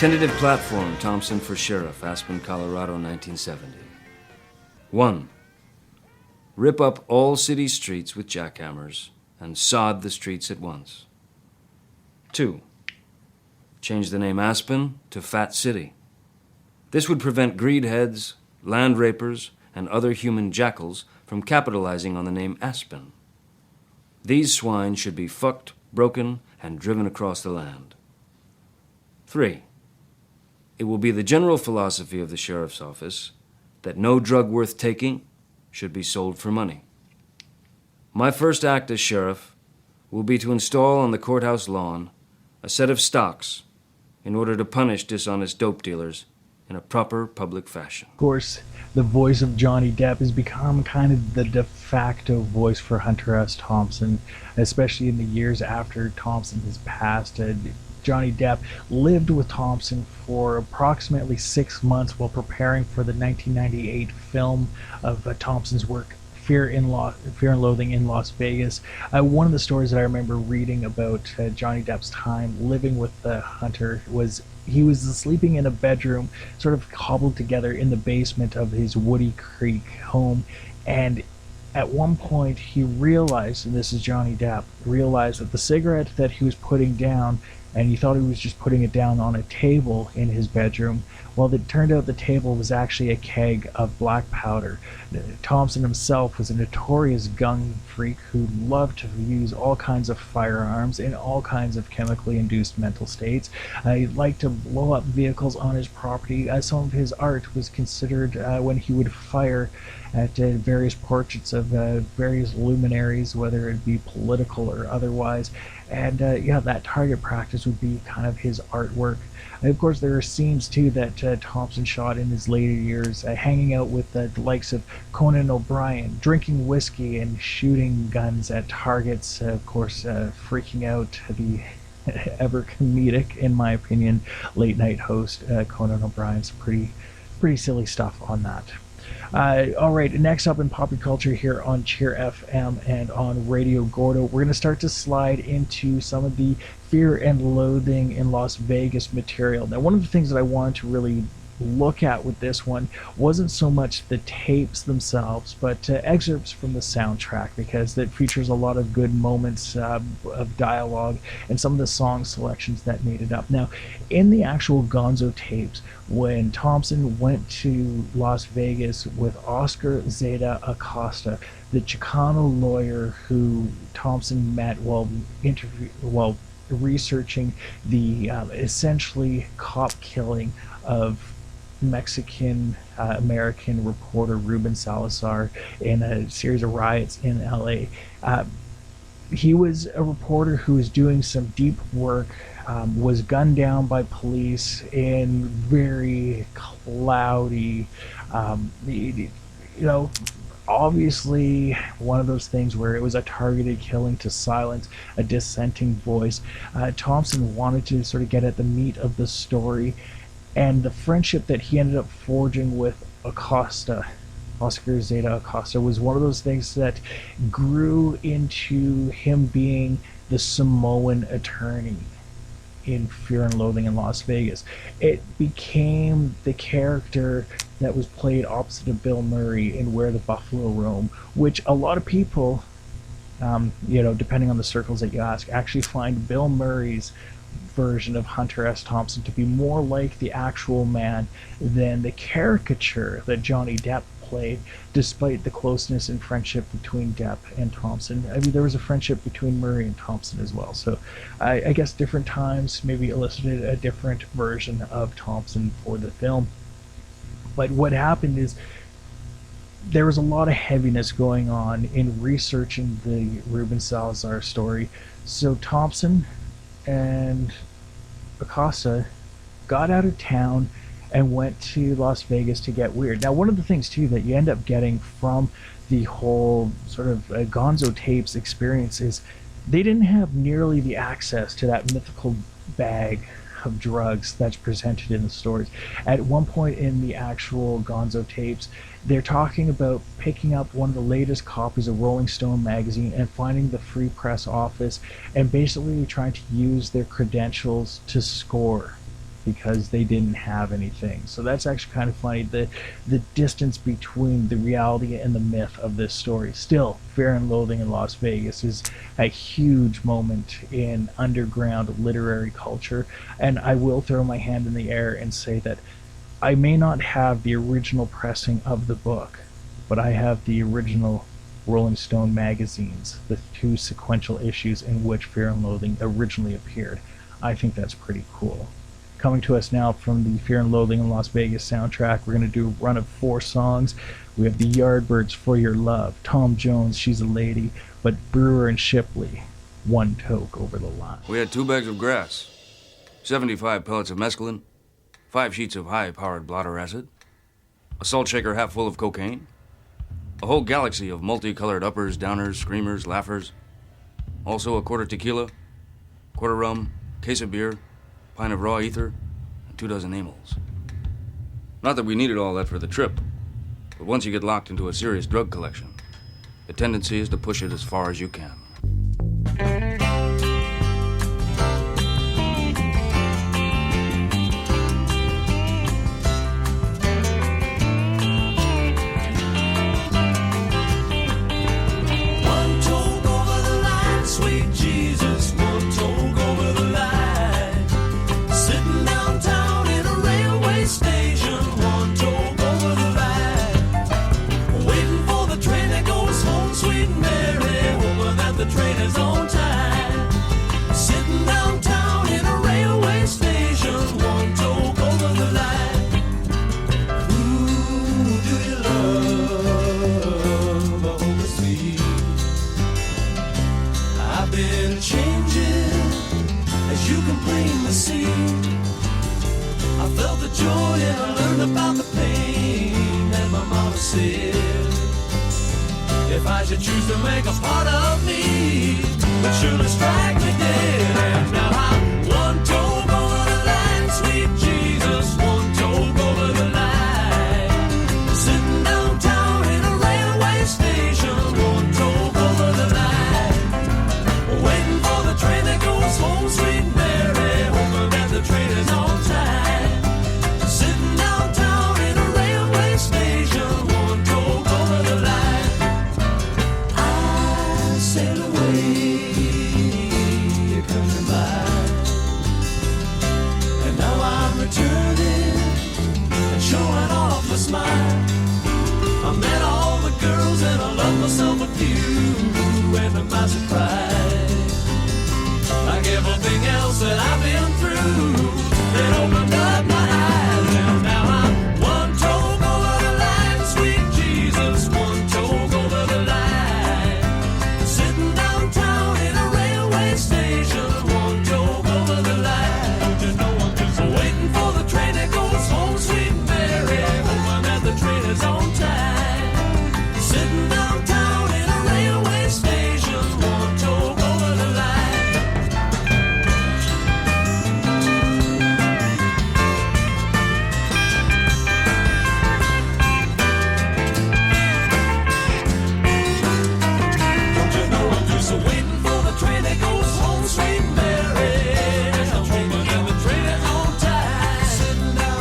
Tentative platform, Thompson for sheriff, Aspen, Colorado, 1970. 1. Rip up all city streets with jackhammers and sod the streets at once. 2. Change the name Aspen to Fat City. This would prevent greedheads, land rapers, and other human jackals from capitalizing on the name Aspen. These swine should be fucked, broken, and driven across the land. 3. It will be the general philosophy of the sheriff's office that no drug worth taking should be sold for money. My first act as sheriff will be to install on the courthouse lawn a set of stocks in order to punish dishonest dope dealers in a proper public fashion. Of course, the voice of Johnny Depp has become kind of the de facto voice for Hunter S. Thompson, especially in the years after Thompson has passed. Johnny Depp lived with Thompson for approximately 6 months while preparing for the 1998 film of Thompson's work, Fear and Loathing in Las Vegas. One of the stories that I remember reading about Johnny Depp's time living with Hunter was he was sleeping in a bedroom sort of cobbled together in the basement of his Woody Creek home, and at one point he realized, and this is Johnny Depp, realized that the cigarette that he was putting down, and he thought he was just putting it down on a table in his bedroom. Well, it turned out the table was actually a keg of black powder. Thompson himself was a notorious gun freak who loved to use all kinds of firearms in all kinds of chemically induced mental states. He liked to blow up vehicles on his property. Some of his art was considered when he would fire at various portraits of various luminaries, whether it be political or otherwise. And that target practice would be kind of his artwork. And of course, there are scenes too that Thompson shot in his later years, hanging out with the likes of Conan O'Brien, drinking whiskey and shooting guns at targets. Of course, freaking out the ever comedic, in my opinion, late night host Conan O'Brien. Some pretty silly stuff on that. All right, next up in popular culture here on Cheer FM and on Radio Gordo, we're going to start to slide into some of the Fear and Loathing in Las Vegas material. Now, one of the things that I wanted to really look at with this one wasn't so much the tapes themselves, but excerpts from the soundtrack, because it features a lot of good moments of dialogue and some of the song selections that made it up. Now, in the actual Gonzo tapes, when Thompson went to Las Vegas with Oscar Zeta Acosta, the Chicano lawyer who Thompson met while researching the essentially cop killing of Mexican American reporter Ruben Salazar in a series of riots in LA. He was a reporter who was doing some deep work, was gunned down by police in very cloudy, obviously one of those things where it was a targeted killing to silence a dissenting voice. Thompson wanted to sort of get at the meat of the story, and the friendship that he ended up forging with Acosta, Oscar Zeta Acosta, was one of those things that grew into him being the Samoan attorney in Fear and Loathing in Las Vegas. It became the character that was played opposite of Bill Murray in Where the Buffalo Roam, which a lot of people, depending on the circles that you ask, actually find Bill Murray's version of Hunter S. Thompson to be more like the actual man than the caricature that Johnny Depp played, despite the closeness and friendship between Depp and Thompson. I mean, there was a friendship between Murray and Thompson as well, so I guess different times maybe elicited a different version of Thompson for the film. But what happened is there was a lot of heaviness going on in researching the Ruben Salazar story, so Thompson and Acosta got out of town and went to Las Vegas to get weird. Now, one of the things too that you end up getting from the whole sort of Gonzo tapes experience is they didn't have nearly the access to that mythical bag of drugs that's presented in the stories. At one point in the actual Gonzo tapes, they're talking about picking up one of the latest copies of Rolling Stone magazine and finding the Free Press office and basically trying to use their credentials to score because they didn't have anything. So that's actually kind of funny, the distance between the reality and the myth of this story. Still, Fear and Loathing in Las Vegas is a huge moment in underground literary culture, and I will throw my hand in the air and say that I may not have the original pressing of the book, but I have the original Rolling Stone magazines, the 2 sequential issues in which Fear and Loathing originally appeared. I think that's pretty cool. Coming to us now from the Fear and Loathing in Las Vegas soundtrack, we're going to do a run of 4 songs. We have the Yardbirds, For Your Love, Tom Jones, She's a Lady, but Brewer and Shipley, One Toke Over the Line. We had 2 bags of grass, 75 pellets of mescaline, 5 sheets of high-powered blotter acid, a salt shaker half full of cocaine, a whole galaxy of multicolored uppers, downers, screamers, laughers, also a quarter tequila, quarter rum, case of beer, pint of raw ether, and 2 dozen amyls. Not that we needed all that for the trip, but once you get locked into a serious drug collection, the tendency is to push it as far as you can. If I should choose to make a part of me, would surely strike me dead. And now I'm one toke over the line, sweet Jesus, one toke over the line. Sitting downtown in a railway station, one toke over the line. Waiting for the train that goes home, sweet Mary, hoping that the train is on time. Sitting downtown in a railway station, one toke over the line. Sail away, country mile. And now I'm returning and showing off a smile. I met all the girls and I loved myself a few. And to my surprise, like everything else that I've been through, it opened up my eyes. And now I'm one toke over the line, sweet Jesus, one toke over the line. Downtown in a railway station, one toke over the line. Don't you know I'm just waiting for the train that goes home, sweet Mary, hoping that the train is on time. Sitting downtown in a railway station, one toke over the line. Don't you know I'm just waiting for the train that goes home, sweet Mary. Hoping that the train is on time.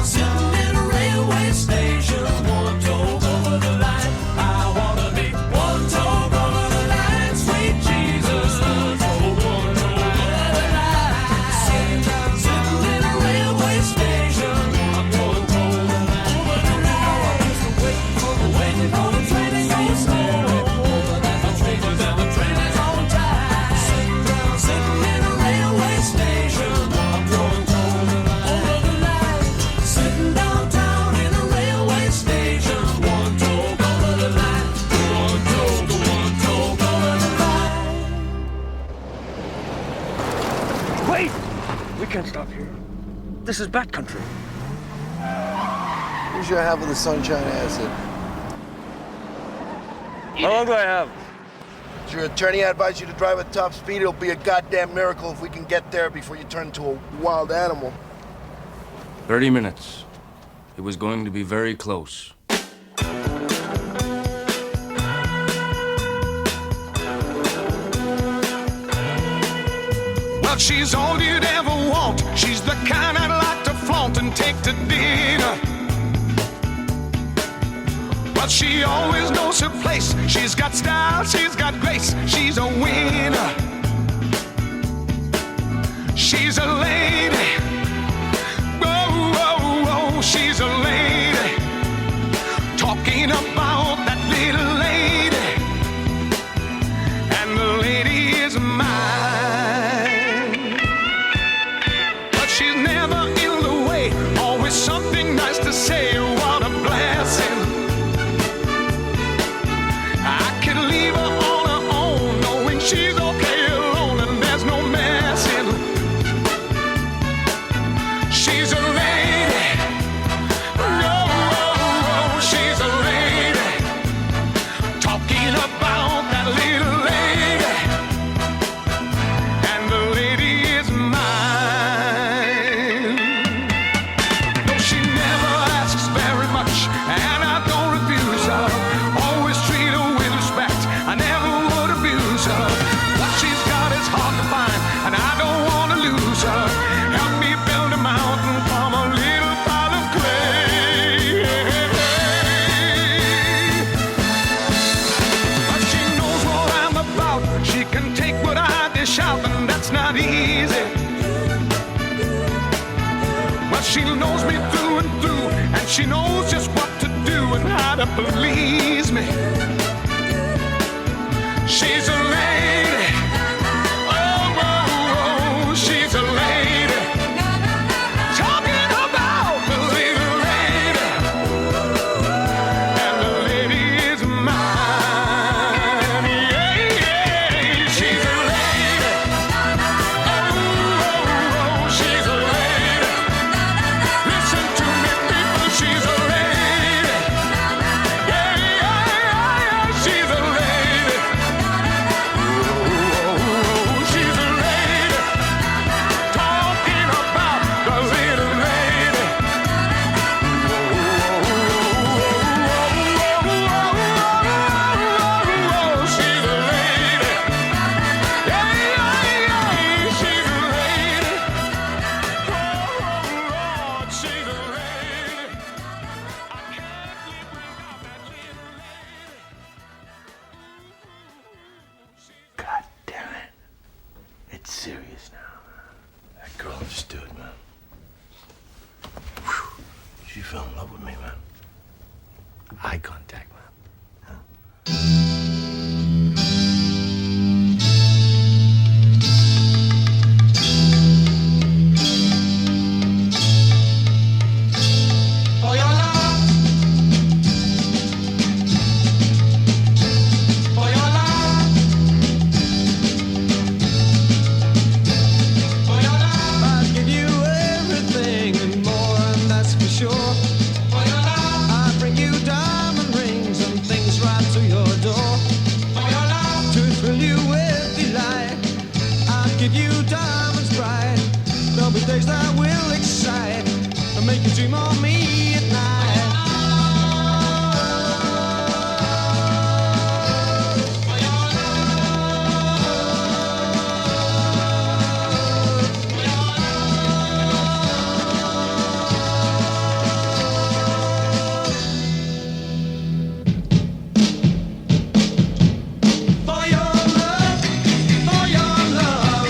Sitting in a railway station, one toke over the line. I wanna be one toke over the line, sweet Jesus. One toke over the line. Sitting in a railway station, I'm one toke over the line. Just waiting for the train that goes home. Hoping that the train is on time. Sitting in a railway station, I'm one toke over the line. Sitting downtown in a railway station, one toke over the line. One toke over the line. Wait! We can't stop here. This is bat country. Here's your half of the sunshine acid. How long do I have? It's your attorney. I advise you to drive at top speed. It'll be a goddamn miracle if we can get there before you turn into a wild animal. 30 minutes. It was going to be very close. Well, she's all you'd ever want. She's the kind I'd like to flaunt. often take to dinner. But she always knows her place. She's got style, she's got grace. She's a winner. She's a lady. Whoa, whoa, whoa, she's a lady. Talking about that little lady. And the lady is mine. But she's never in the way. Always something nice to say. What a blessing. I could leave her on her own, knowing she's okay alone and there's no messing. She's a lady. No, she's a lady. Talking about that little lady. And the lady is mine. No, she never asks very much, and I don't refuse her. Always treat her with respect. I never would abuse her. What she's got is hard to find, and I don't want to lose her. Help me build a mountain from a little pile of clay. But she knows what I'm about. She can take what I dish out, and that's not easy. But she knows me through and through, and she knows just what to do and how to please me. She's a lady. Oh, oh, oh, she's a lady. Talking about the little lady. And the lady is mine. Yeah, yeah, she's a lady. Oh, oh, oh, she's a lady. Listen to me, people, she's a lady. Yeah, yeah, yeah, she's a lady. Oh, she's a lady. Talking about the little lady. Oh, she's a lady. Yeah, yeah, yeah, she's a lady. Oh, Lord, she's a lady. I can't live without that little lady. God damn it. It's serious now. That girl understood, man. Whew. She fell in love with me, man. Eye contact, man. For your love. For your love. For your love. I'd give you everything and more, and that's for sure. For your love. I'd bring you diamond rings and things right to your door. For your love. To thrill you with delight. I'd give you diamonds bright. There'll be days that will excite and make you dream of me at night. For your love,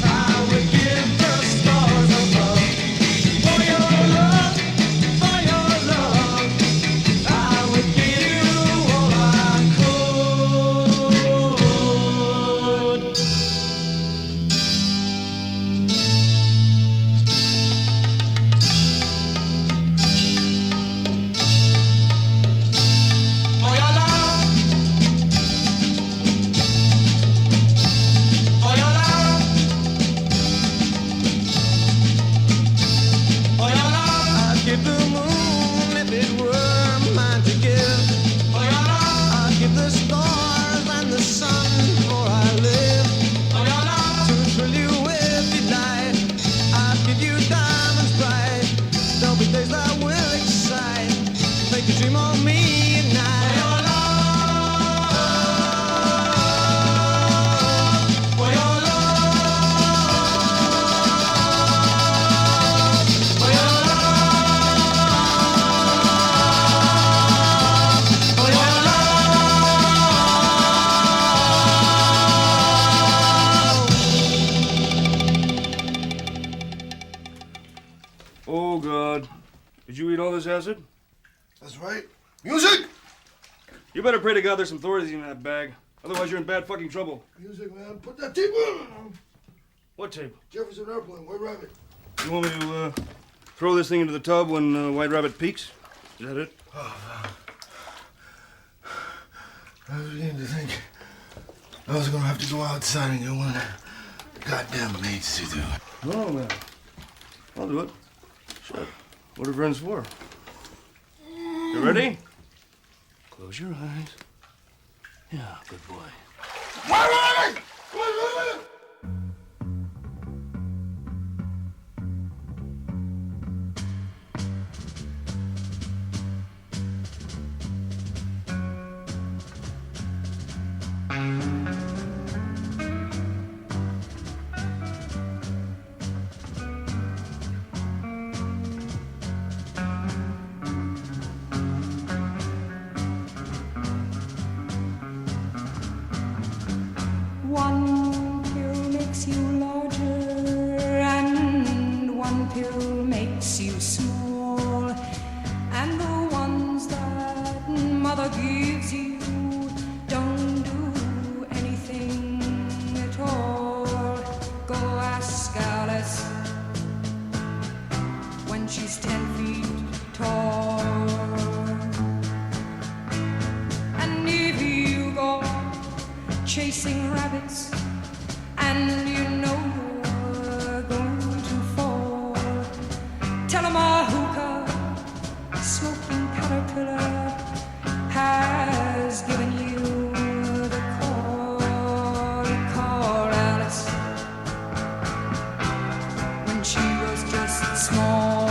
I would give the stars above. For your love, I would give you all I could. For your love, for your love, for your love, I'd give the moon if it were mine to give. For your love, I'd give the stars and the sun before I live. For your love, to thrill you with delight, I'd give you diamonds bright. There'll be days that will excite, make you dream of me at night. For your love, for your love, for your love. acid? That's right. Music! You better pray to God there's some Thorazine in that bag. Otherwise, you're in bad fucking trouble. Music, man. Put that tape on. What tape? Jefferson Airplane, White Rabbit. You want me to throw this thing into the tub when White Rabbit peaks? Is that it? I was beginning to think I was gonna have to go outside and get one of the goddamn mates to do it. No, man. I'll do it. Shit. What are friends for? You ready? Close your eyes. Yeah, good boy. White Rabbit! White Rabbit! One pill makes you larger, and one pill makes you small. And the ones that mother gives you don't do anything at all. Go ask Alice when she's 10 feet tall. And if you go chasing rabbits, and you know you're going to fall, tell 'em a hookah smoking caterpillar has given you the call. Call Alice when she was just small.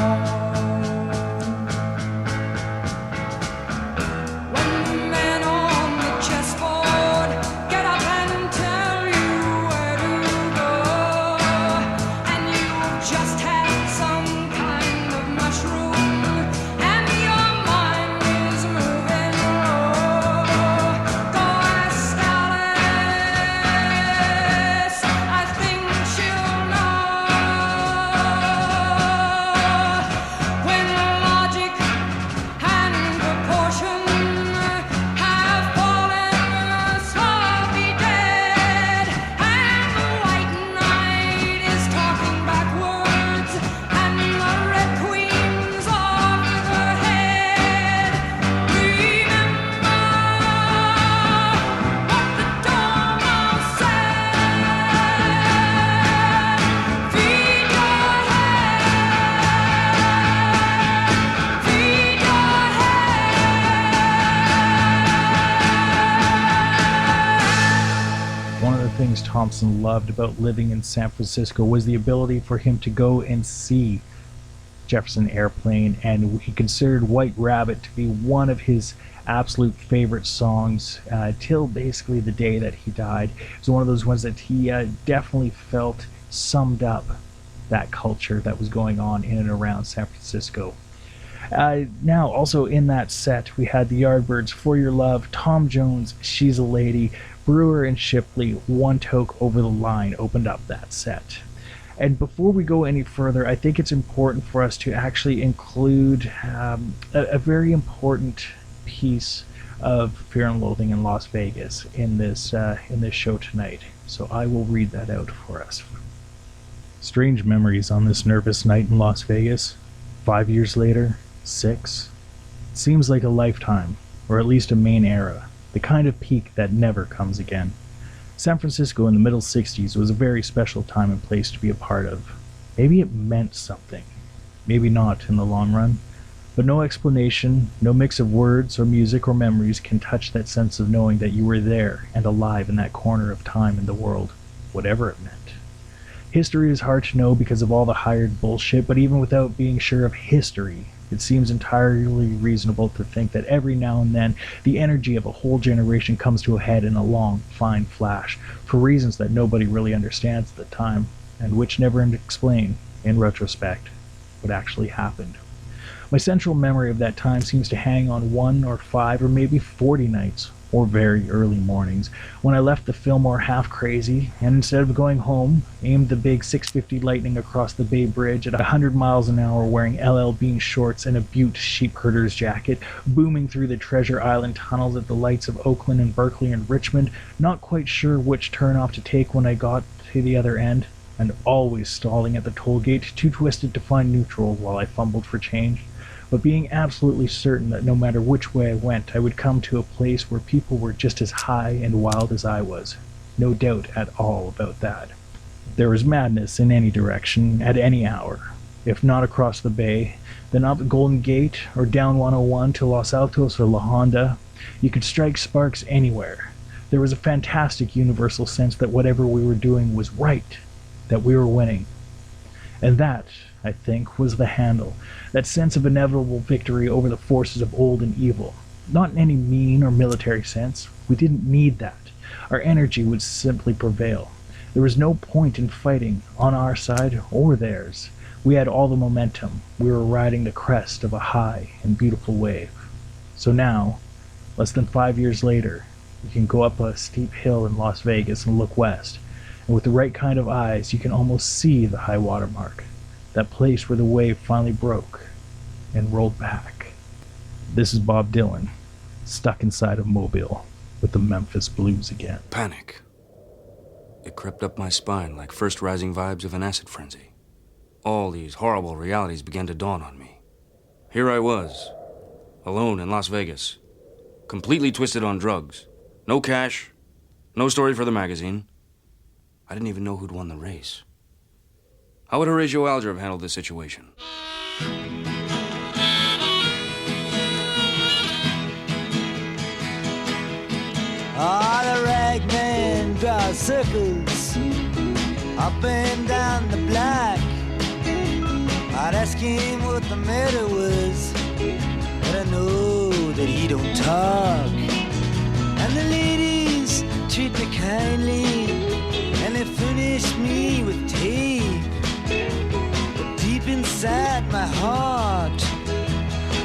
Thompson loved about living in San Francisco was the ability for him to go and see Jefferson Airplane, and he considered White Rabbit to be one of his absolute favorite songs till basically the day that he died. It was one of those ones that he definitely felt summed up that culture that was going on in and around San Francisco. Now, also in that set, we had the Yardbirds, For Your Love, Tom Jones, She's a Lady, Brewer and Shipley, One Toke Over the Line opened up that set. And before we go any further, I think it's important for us to actually include a very important piece of Fear and Loathing in Las Vegas in this show tonight. So I will read that out for us. Strange memories on this nervous night in Las Vegas. 5 years later, 6. It seems like a lifetime, or at least a main era, the kind of peak that never comes again. San Francisco in the middle 60s was a very special time and place to be a part of. Maybe it meant something, maybe not in the long run, but no explanation, no mix of words or music or memories can touch that sense of knowing that you were there and alive in that corner of time in the world, whatever it meant. History is hard to know because of all the hired bullshit, but even without being sure of history, it seems entirely reasonable to think that every now and then the energy of a whole generation comes to a head in a long, fine flash, for reasons that nobody really understands at the time, and which never explain, in retrospect, what actually happened. My central memory of that time seems to hang on 1 or 5 or maybe 40 nights, or very early mornings, when I left the Fillmore half crazy, and instead of going home, aimed the big 650 Lightning across the Bay Bridge at 100 miles an hour wearing LL Bean shorts and a Butte sheep herder's jacket, booming through the Treasure Island tunnels at the lights of Oakland and Berkeley and Richmond, not quite sure which turnoff to take when I got to the other end, and always stalling at the toll gate, too twisted to find neutral while I fumbled for change, but being absolutely certain that no matter which way I went, I would come to a place where people were just as high and wild as I was. No doubt at all about that. There was madness in any direction, at any hour. If not across the bay, then up Golden Gate, or down 101 to Los Altos or La Honda. You could strike sparks anywhere. There was a fantastic universal sense that whatever we were doing was right, that we were winning. And that, I think, was the handle, that sense of inevitable victory over the forces of old and evil. Not in any mean or military sense. We didn't need that. Our energy would simply prevail. There was no point in fighting, on our side or theirs. We had all the momentum. We were riding the crest of a high and beautiful wave. So now, less than 5 years later, you can go up a steep hill in Las Vegas and look west, and with the right kind of eyes, you can almost see the high water mark, that place where the wave finally broke and rolled back. This is Bob Dylan, stuck inside of Mobile with the Memphis Blues again. Panic. It crept up my spine like first rising vibes of an acid frenzy. All these horrible realities began to dawn on me. Here I was, alone in Las Vegas, completely twisted on drugs. No cash, no story for the magazine. I didn't even know who'd won the race. How would Horatio Alger have handled this situation? The ragman draws circles up and down the block. I'd ask him what the matter was, but I know that he don't talk. And the ladies treat me kindly, and they furnish me with tape. But deep inside my heart,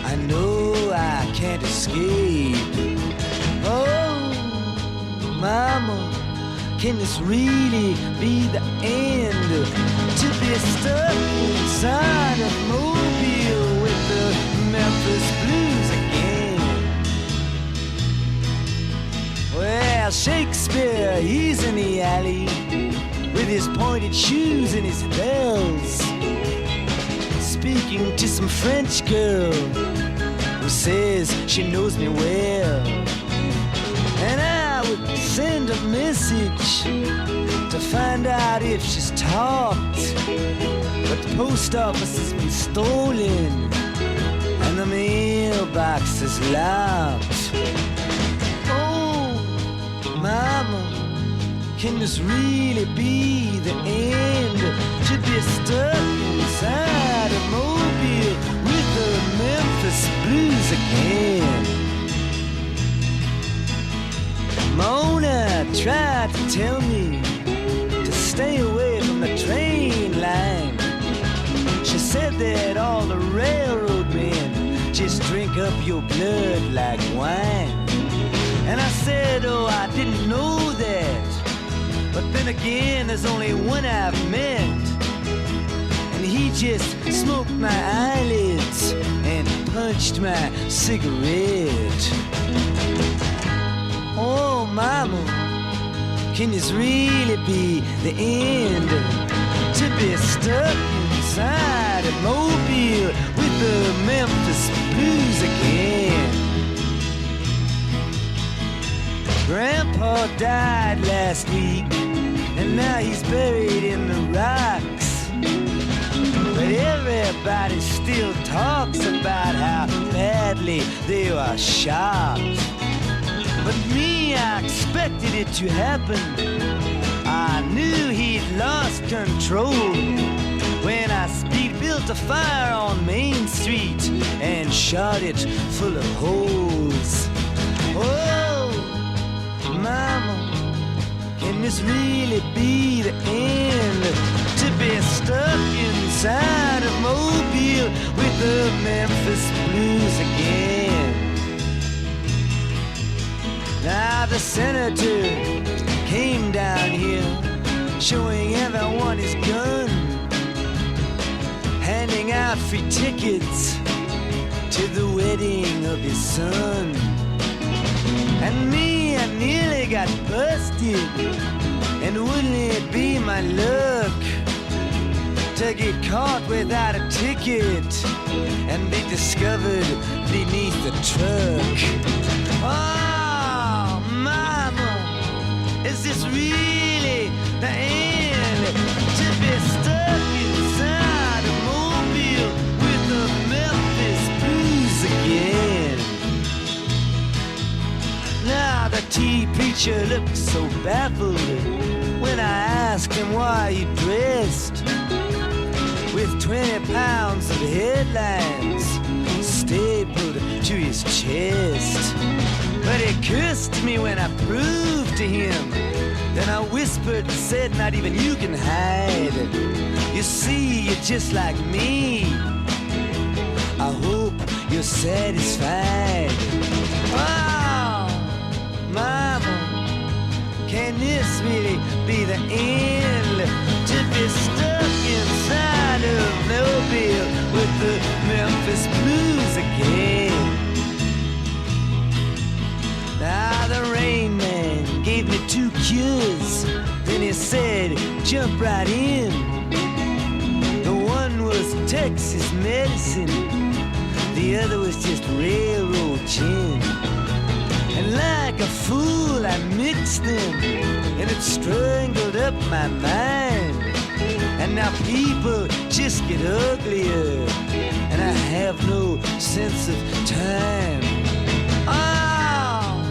I know I can't escape. Oh, mama, can this really be the end? To be stuck inside a mobile with the Memphis Blues again. Well, Shakespeare, he's in the alley with his pointed shoes and his bells, speaking to some French girl who says she knows me well. And I would send a message to find out if she's talked, but the post office has been stolen and the mailbox is locked. Oh, mama, can this really be the end? To be stuck inside a mobile with the Memphis Blues again. Mona tried to tell me to stay away from the train line. She said that all the railroad men just drink up your blood like wine. And I said, oh, I didn't know that. But then again, there's only one I've met, and he just smoked my eyelids and punched my cigarette. Oh, mama, can this really be the end? To be stuck inside a mobile with the Memphis Blues again. Grandpa died last week, and now he's buried in the rocks. But everybody still talks about how badly they were shot. But me, I expected it to happen. I knew he'd lost control when I built a fire on Main Street and shot it full of holes. Oh, mama, can this really be the end? To be stuck inside a mobile with the Memphis Blues again. Now a senator came down here, showing everyone his gun, handing out free tickets to the wedding of his son. And me, I nearly got busted, and wouldn't it be my luck to get caught without a ticket and be discovered beneath the truck? Oh, mama, is this really the end? To be stuck inside a mobile with the Memphis blues again. Now the tea preacher looked so baffled when I asked him why he dressed with 20 pounds of headlines stapled to his chest. But he cursed me when I proved to him. Then I whispered and said, not even you can hide. You see, you're just like me. I hope you're satisfied. Oh, mama, can this really be the end? To be stuck inside of Mobile with the Memphis blues again. Now the Rain Man gave me 2 cures. Then he said, jump right in. The one was Texas medicine, the other was just railroad gin. And like a fool I mixed them, and it strangled up my mind. And now people just get uglier, and I have no sense of time. Oh,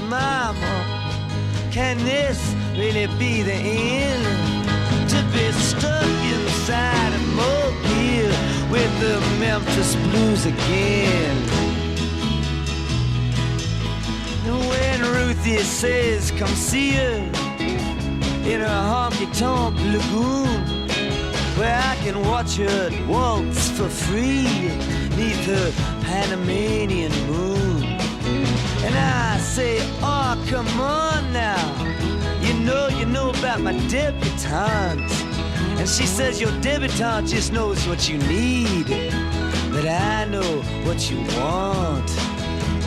mama, can this really be the end? To be stuck inside a mobile with the Memphis blues again. When Ruthie says come see her in her honky-tonk lagoon, where I can watch her waltz for free neath her Panamanian moon. And I say, oh, come on now, you know about my debutante. And she says your debutante just knows what you need, but I know what you want.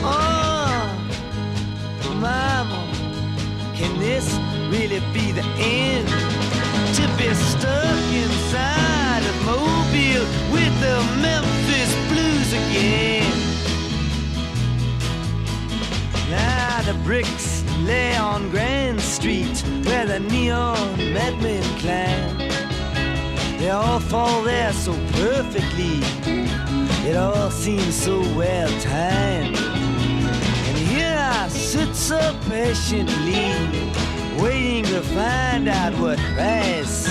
Oh, mama, can this really be the end? To be stuck inside a mobile with the Memphis blues again. Now the bricks lay on Grand Street where the neon madmen climb. They all fall there so perfectly, it all seems so well timed. And here I sit so patiently, waiting to find out what price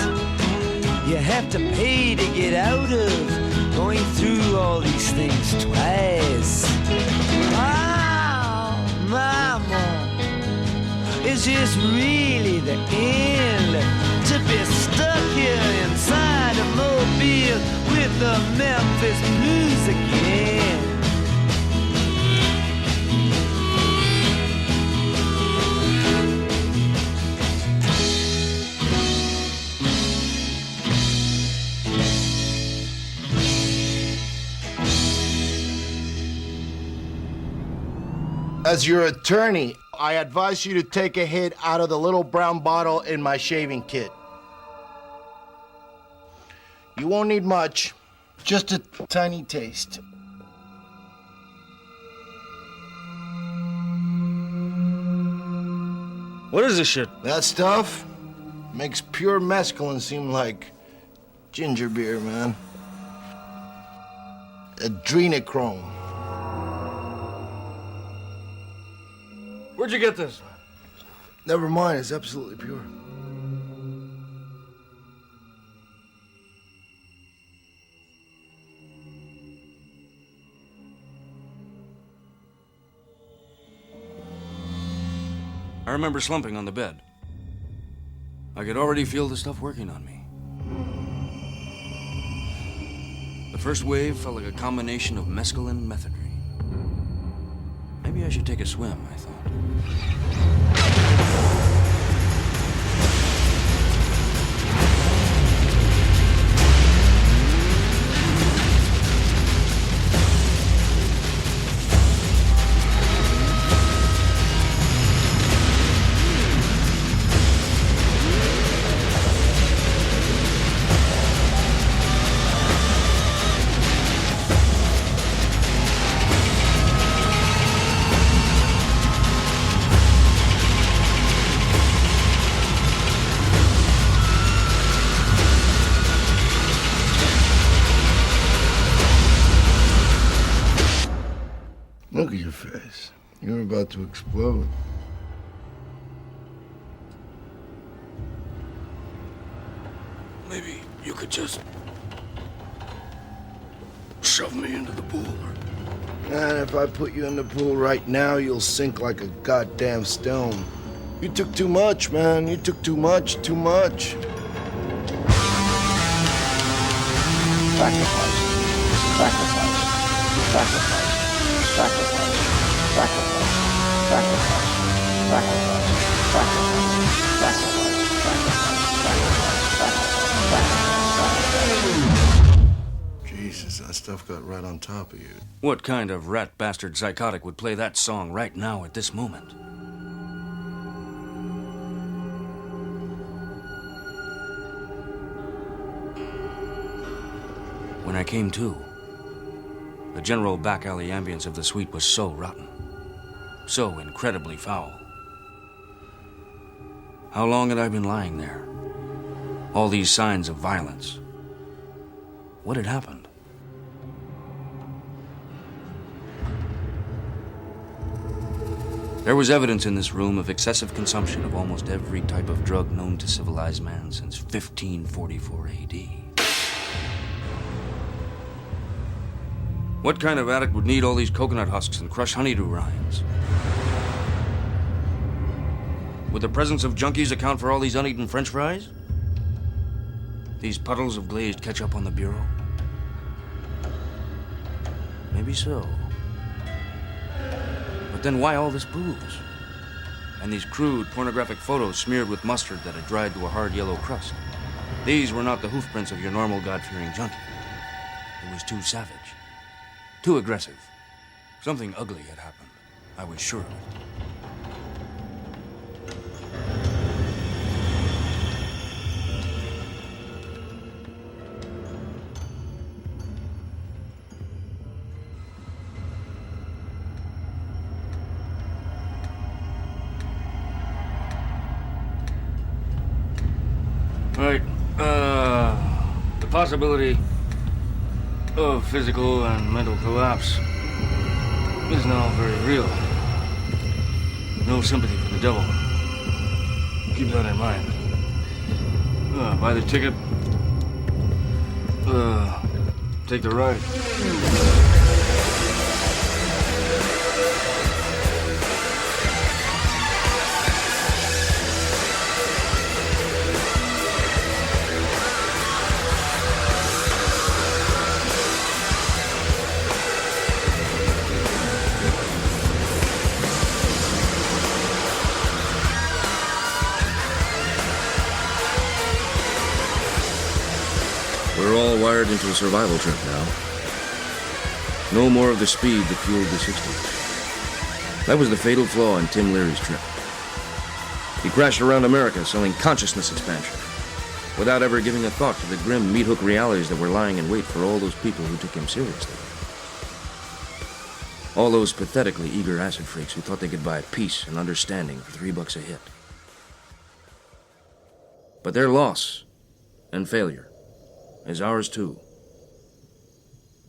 you have to pay to get out of going through all these things twice. Oh, mama, is this really the end? To be stuck here inside a mobile with the Memphis blues again. As your attorney, I advise you to take a hit out of the little brown bottle in my shaving kit. You won't need much, just a tiny taste. What is this shit? That stuff makes pure mescaline seem like ginger beer, man. Adrenochrome. Where'd you get this? Never mind, it's absolutely pure. I remember slumping on the bed. I could already feel the stuff working on me. The first wave felt like a combination of mescaline and methadone. Maybe Maybe I should take a swim, I thought. Look at your face. You're about to explode. Maybe you could just shove me into the pool. And if I put you in the pool right now, you'll sink like a goddamn stone. You took too much, man. You took too much. Sacrifice. Sacrifice. Sacrifice. Sacrifice. Sacrifice. Sacrifice. Sacrifice. Jesus, that stuff got right on top of you. What kind of rat bastard psychotic would play that song right now at this moment? When I came to, the general back alley ambience of the suite was so rotten, so incredibly foul. How long had I been lying there? All these signs of violence. What had happened? There was evidence in this room of excessive consumption of almost every type of drug known to civilized man since 1544 AD. What kind of addict would need all these coconut husks and crushed honeydew rinds? Would the presence of junkies account for all these uneaten French fries? These puddles of glazed ketchup on the bureau? Maybe so. But then why all this booze? And these crude, pornographic photos smeared with mustard that had dried to a hard yellow crust? These were not the hoofprints of your normal God-fearing junkie. It was too savage. Too aggressive. Something ugly had happened. I was sure of it. Right. The possibility of physical and mental collapse is now very real. No sympathy for the devil. Keep that in mind. Buy the ticket. Take the ride. We're all wired into a survival trip now. No more of the speed that fueled the 60s. That was the fatal flaw in Tim Leary's trip. He crashed around America selling consciousness expansion, without ever giving a thought to the grim meat-hook realities that were lying in wait for all those people who took him seriously. All those pathetically eager acid freaks who thought they could buy peace and understanding for $3 a hit. But their loss and failure is ours too.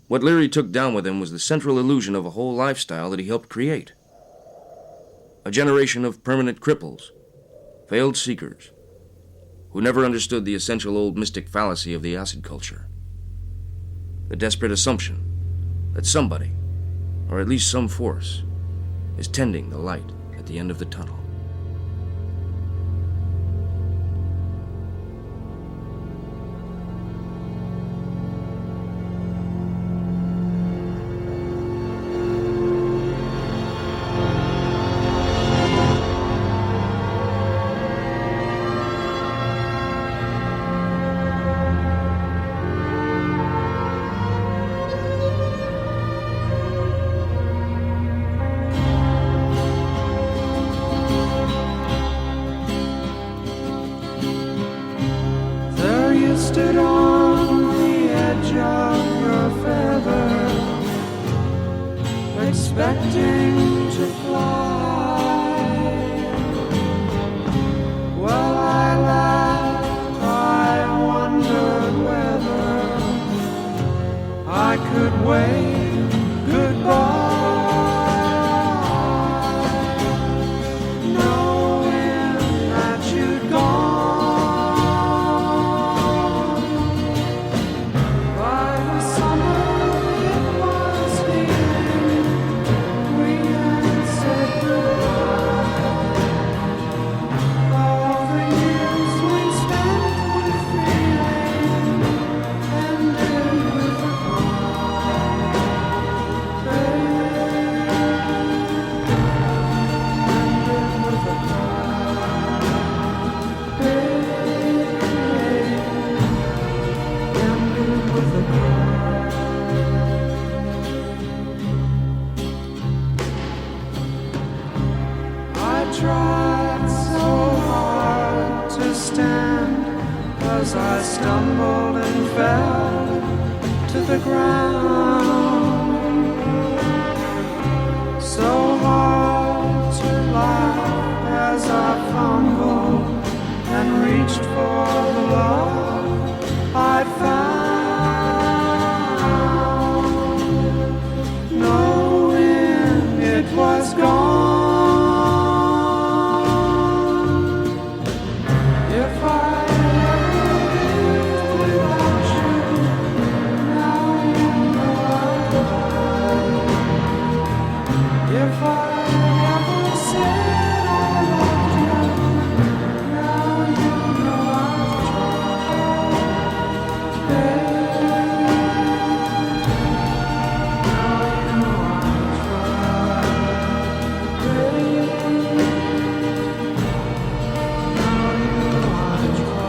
What Leary took down with him was the central illusion of a whole lifestyle that he helped create. A generation of permanent cripples, failed seekers, who never understood the essential old mystic fallacy of the acid culture. The desperate assumption that somebody, or at least some force, is tending the light at the end of the tunnel. tried so hard to stand as I stumbled and fell to the ground. So hard to laugh as I fumbled and reached for the love I'd found, knowing it was gone. If I ever lived without you, now you know I've died. If I ever said I loved you, now you know I've tried. Babe, now you know I've tried. Babe, now you know I've tried.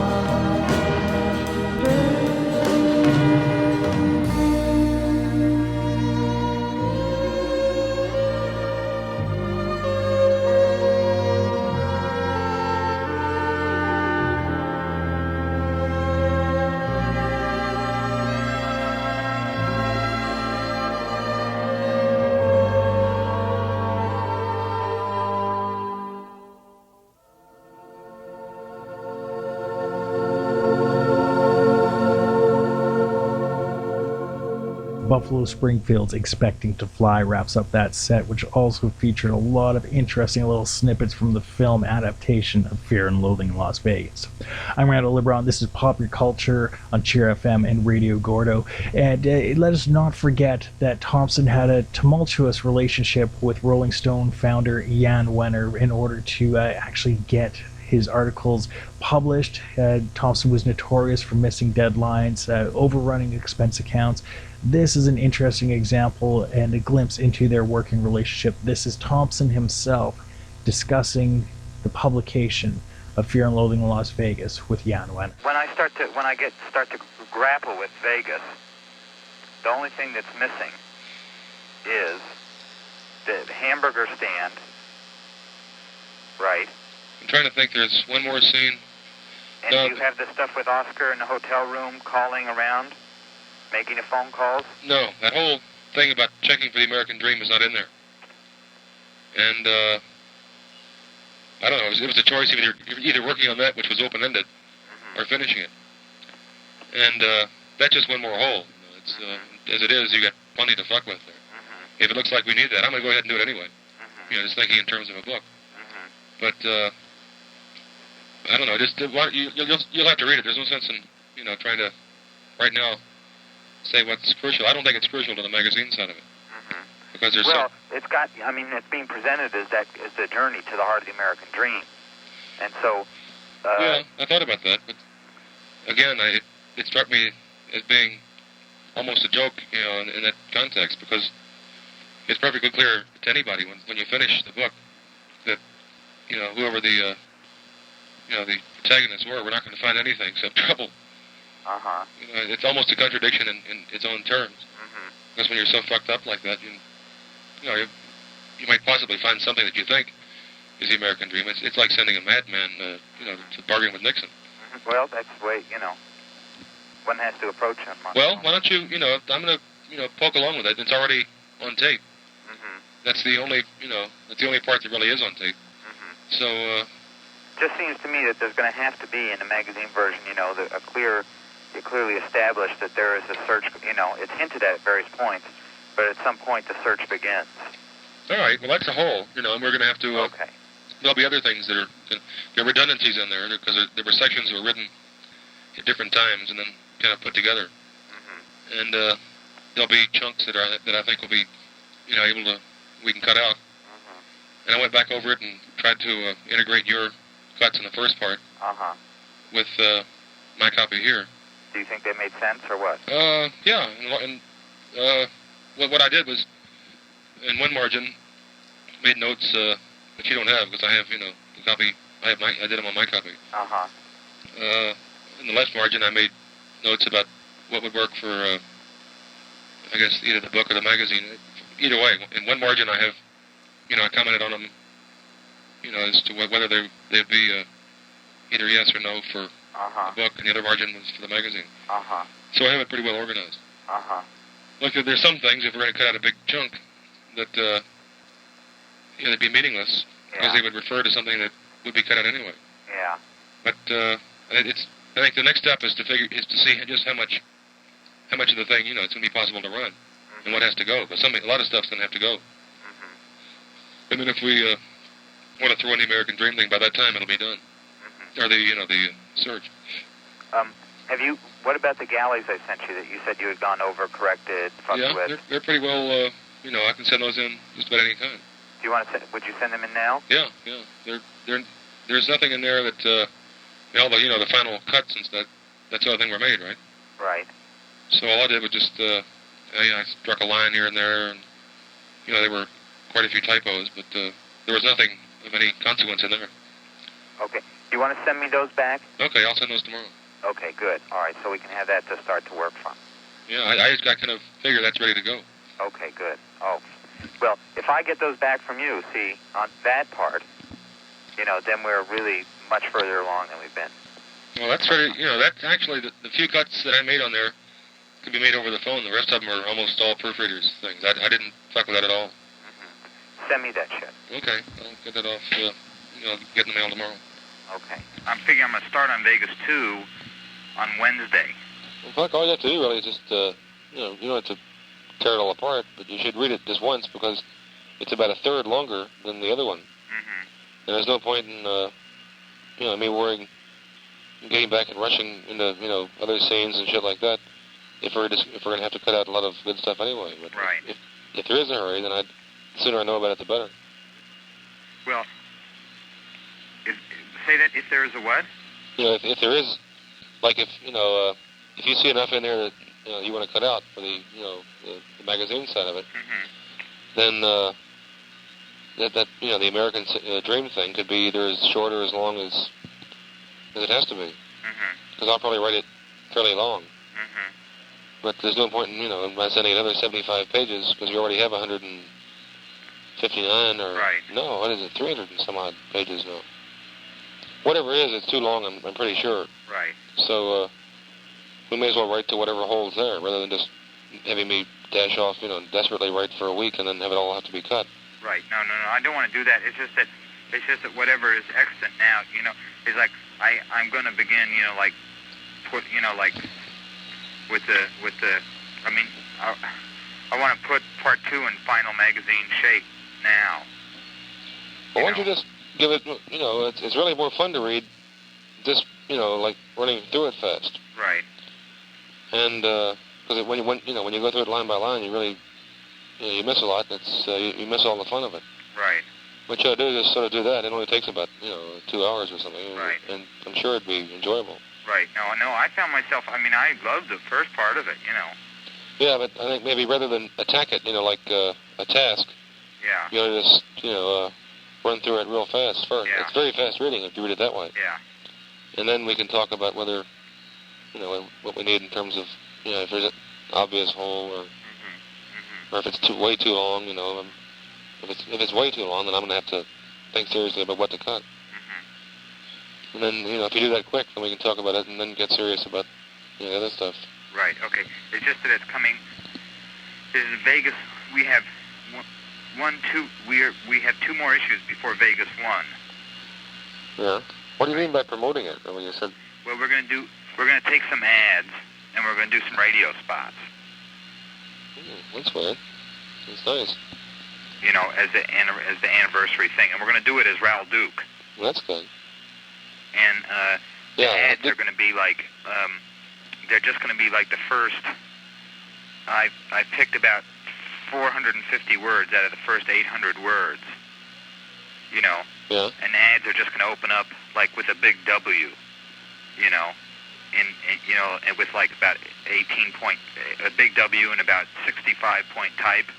Buffalo Springfield's Expecting to Fly wraps up that set, which also featured a lot of interesting little snippets from the film adaptation of Fear and Loathing in Las Vegas. I'm Randall Lebron. This is Pop Your Culture on Cheer FM and Radio Gordo. And let us not forget that Thompson had a tumultuous relationship with Rolling Stone founder Jan Wenner in order to actually get his articles published. Thompson was notorious for missing deadlines, overrunning expense accounts. This is an interesting example and a glimpse into their working relationship. This is Thompson himself discussing the publication of Fear and Loathing in Las Vegas with Jan Wenner. When I start to grapple with Vegas, the only thing that's missing is the hamburger stand, right? I'm trying to think. There's one more scene. And you have the stuff with Oscar in the hotel room calling around, making the phone calls? No, that whole thing about checking for the American Dream is not in there. And, I don't know, it was a choice. You're either working on that, which was open-ended, or finishing it. And, that's just one more hole. It's, as it is, you got plenty to fuck with there. If it looks like we need that, I'm going to go ahead and do it anyway. You know, just thinking in terms of a book. But, I don't know, just, you'll have to read it. There's no sense in, you know, trying to, right now, say what's crucial. I don't think it's crucial to the magazine side of it. Because there's it's got, I mean, it's being presented as the journey to the heart of the American dream. And so... yeah, I thought about that, but again, it struck me as being almost a joke, you know, in that context, because it's perfectly clear to anybody when you finish the book that, you know, whoever the protagonists were not going to find anything except trouble. You know, it's almost a contradiction in its own terms. Because when you're so fucked up like that, you might possibly find something that you think is the American dream. It's like sending a madman, to bargain with Nixon. Well, that's the way, one has to approach him. Well, why don't you, I'm going to, poke along with it. It's already on tape. That's the only, part that really is on tape. So, just seems to me that there's going to have to be in the magazine version, clearly established that there is a search, it's hinted at various points, but at some point the search begins. All right, well, that's a whole, and we're going to have to, there'll be other things that there are redundancies in there, because there were sections that were written at different times and then kind of put together. And there'll be chunks that I think will be, we can cut out. And I went back over it and tried to integrate your cuts in the first part with my copy here. Do you think they made sense or what? Yeah, and what I did was, in one margin, made notes that you don't have, because I have, the copy, I did them on my copy. In the left margin, I made notes about what would work for, I guess, either the book or the magazine. Either way, in one margin I have, I commented on them as to whether they'd be either yes or no for the book, and the other margin was for the magazine. So I have it pretty well organized. Look, there's some things, if we're going to cut out a big chunk, that they'd be meaningless, because they would refer to something that would be cut out anyway. Yeah. But I think the next step is to see just how much of the thing, it's going to be possible to run, and what has to go. Because a lot of stuff's going to have to go. And then if we want to throw in the American Dream thing, by that time it'll be done. Or the search. What about the galleys I sent you that you said you had gone over, corrected, fucked with? Yeah, they're pretty well, I can send those in just about any time. Do you want to would you send them in now? Yeah. There's nothing in there that, all the final cuts and stuff, that's how the thing were made, right? Right. So all I did was just, I struck a line here and there, and, there were quite a few typos, but there was nothing of any consequence in there. Okay. Do you want to send me those back? Okay, I'll send those tomorrow. Okay, good. All right, so we can have that to start to work from. Yeah, I kind of figure that's ready to go. Okay, good. Oh, well, if I get those back from you, see, on that part, then we're really much further along than we've been. Well, that's ready. That's actually the few cuts that I made on there could be made over the phone. The rest of them are almost all proofreaders things. I didn't fuck with that at all. Send me that shit. Okay, I'll get that off. Get in the mail tomorrow. Okay. I'm figuring I'm going to start on Vegas 2 on Wednesday. Well, fuck, all you have to do really is just, you don't have to tear it all apart, but you should read it just once because it's about a third longer than the other one. And there's no point in, me worrying, getting back and rushing into, other scenes and shit like that if we're going to have to cut out a lot of good stuff anyway. But right. If there is a hurry, then the sooner I know about it, the better. Well, say that if there is a what? If there is, like if you see enough in there that you want to cut out for the the magazine side of it, then that the American Dream thing could be either as short or as long as it has to be. Because I'll probably write it fairly long. But there's no point in my sending another 75 pages because you already have 159 or no, what is it, 300 and some odd pages now. Whatever it is, it's too long, I'm pretty sure. Right. So, we may as well write to whatever holds there, rather than just having me dash off, desperately write for a week and then have it all have to be cut. Right. No, I don't want to do that. It's just that whatever is extant now, is like, I'm going to begin, I want to put part 2 in final magazine shape now. Well, why don't you just give it, it's really more fun to read just, like running through it fast. Right. And, because when you go through it line by line, you really, you miss a lot. You miss all the fun of it. Right. What you ought to do is just sort of do that. It only takes about, 2 hours or something. Right. And I'm sure it'd be enjoyable. Right. No, I found myself, I loved the first part of it, Yeah, but I think maybe rather than attack it, like a task, you ought to just, run through it real fast first. Yeah. It's very fast reading if you read it that way. Yeah. And then we can talk about whether, what we need in terms of, if there's an obvious hole or if it's way too long, if it's way too long, then I'm going to have to think seriously about what to cut. And then, if you do that quick, then we can talk about it and then get serious about, the other stuff. Right, okay. It's just that it's coming, this is Vegas, we have we have 2 more issues before Vegas 1. Yeah. What do you mean by promoting it? When you said... Well, we're going to take some ads, and we're going to do some radio spots. That's weird. It's nice. As the anniversary thing. And we're going to do it as Raoul Duke. Well, that's good. And the ads are going to be like, they're just going to be like the first, I picked about 450 words out of the first 800 words, Yeah. And ads are just going to open up like with a big W, and with like about 18 point, a big W and about 65 point type,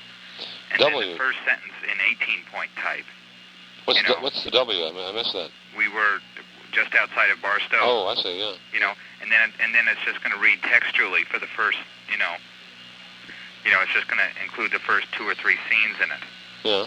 and then the first sentence in 18 point type. What's the W? I missed that. We were just outside of Barstow. Oh, I see. Yeah. And then it's just going to read textually for the first, it's just going to include the first 2 or 3 scenes in it. Yeah.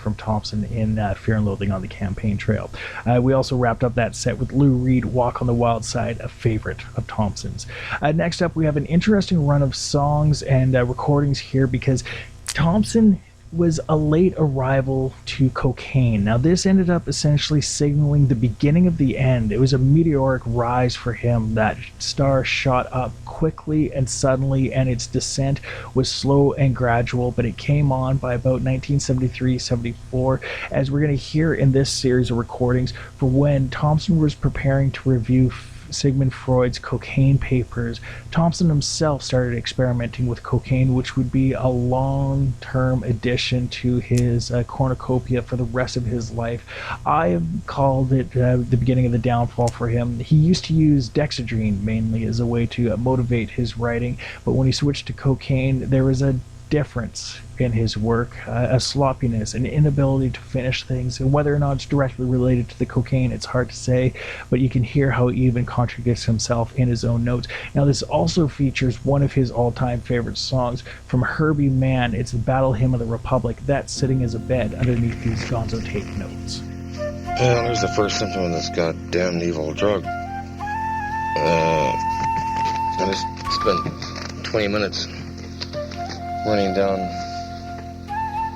from Thompson in Fear and Loathing on the Campaign Trail. We also wrapped up that set with Lou Reed, Walk on the Wild Side, a favorite of Thompson's. Next up, we have an interesting run of songs and recordings here because Thompson was a late arrival to cocaine. Now, this ended up essentially signaling the beginning of the end. It was a meteoric rise for him. That star shot up quickly and suddenly, and its descent was slow and gradual, but it came on by about 1973-74, as we're going to hear in this series of recordings for when Thompson was preparing to review Sigmund Freud's cocaine papers. Thompson himself started experimenting with cocaine, which would be a long-term addition to his cornucopia for the rest of his life. I have called it the beginning of the downfall for him. He used to use dexedrine mainly as a way to motivate his writing, but when he switched to cocaine, there was a difference in his work, a sloppiness, an inability to finish things, and whether or not it's directly related to the cocaine, it's hard to say, but you can hear how he even contradicts himself in his own notes. Now, this also features one of his all-time favorite songs from Herbie Mann. It's the Battle Hymn of the Republic. That's sitting as a bed underneath these gonzo tape notes. Well, there's the first symptom of this goddamn evil drug. I just spent 20 minutes running down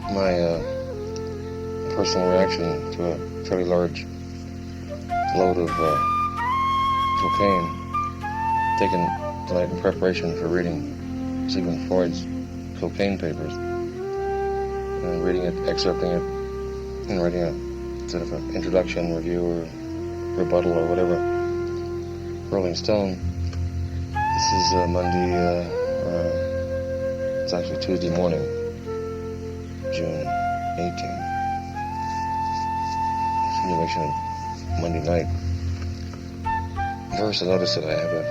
my personal reaction to a fairly large load of cocaine taken tonight in preparation for reading Sigmund Freud's cocaine papers and reading it, excerpting it, and writing a sort of an introduction, review, or rebuttal, or whatever. Rolling Stone. This is Monday, it's actually Tuesday morning, June 18th. Simulation of Monday night. First, I noticed that I have a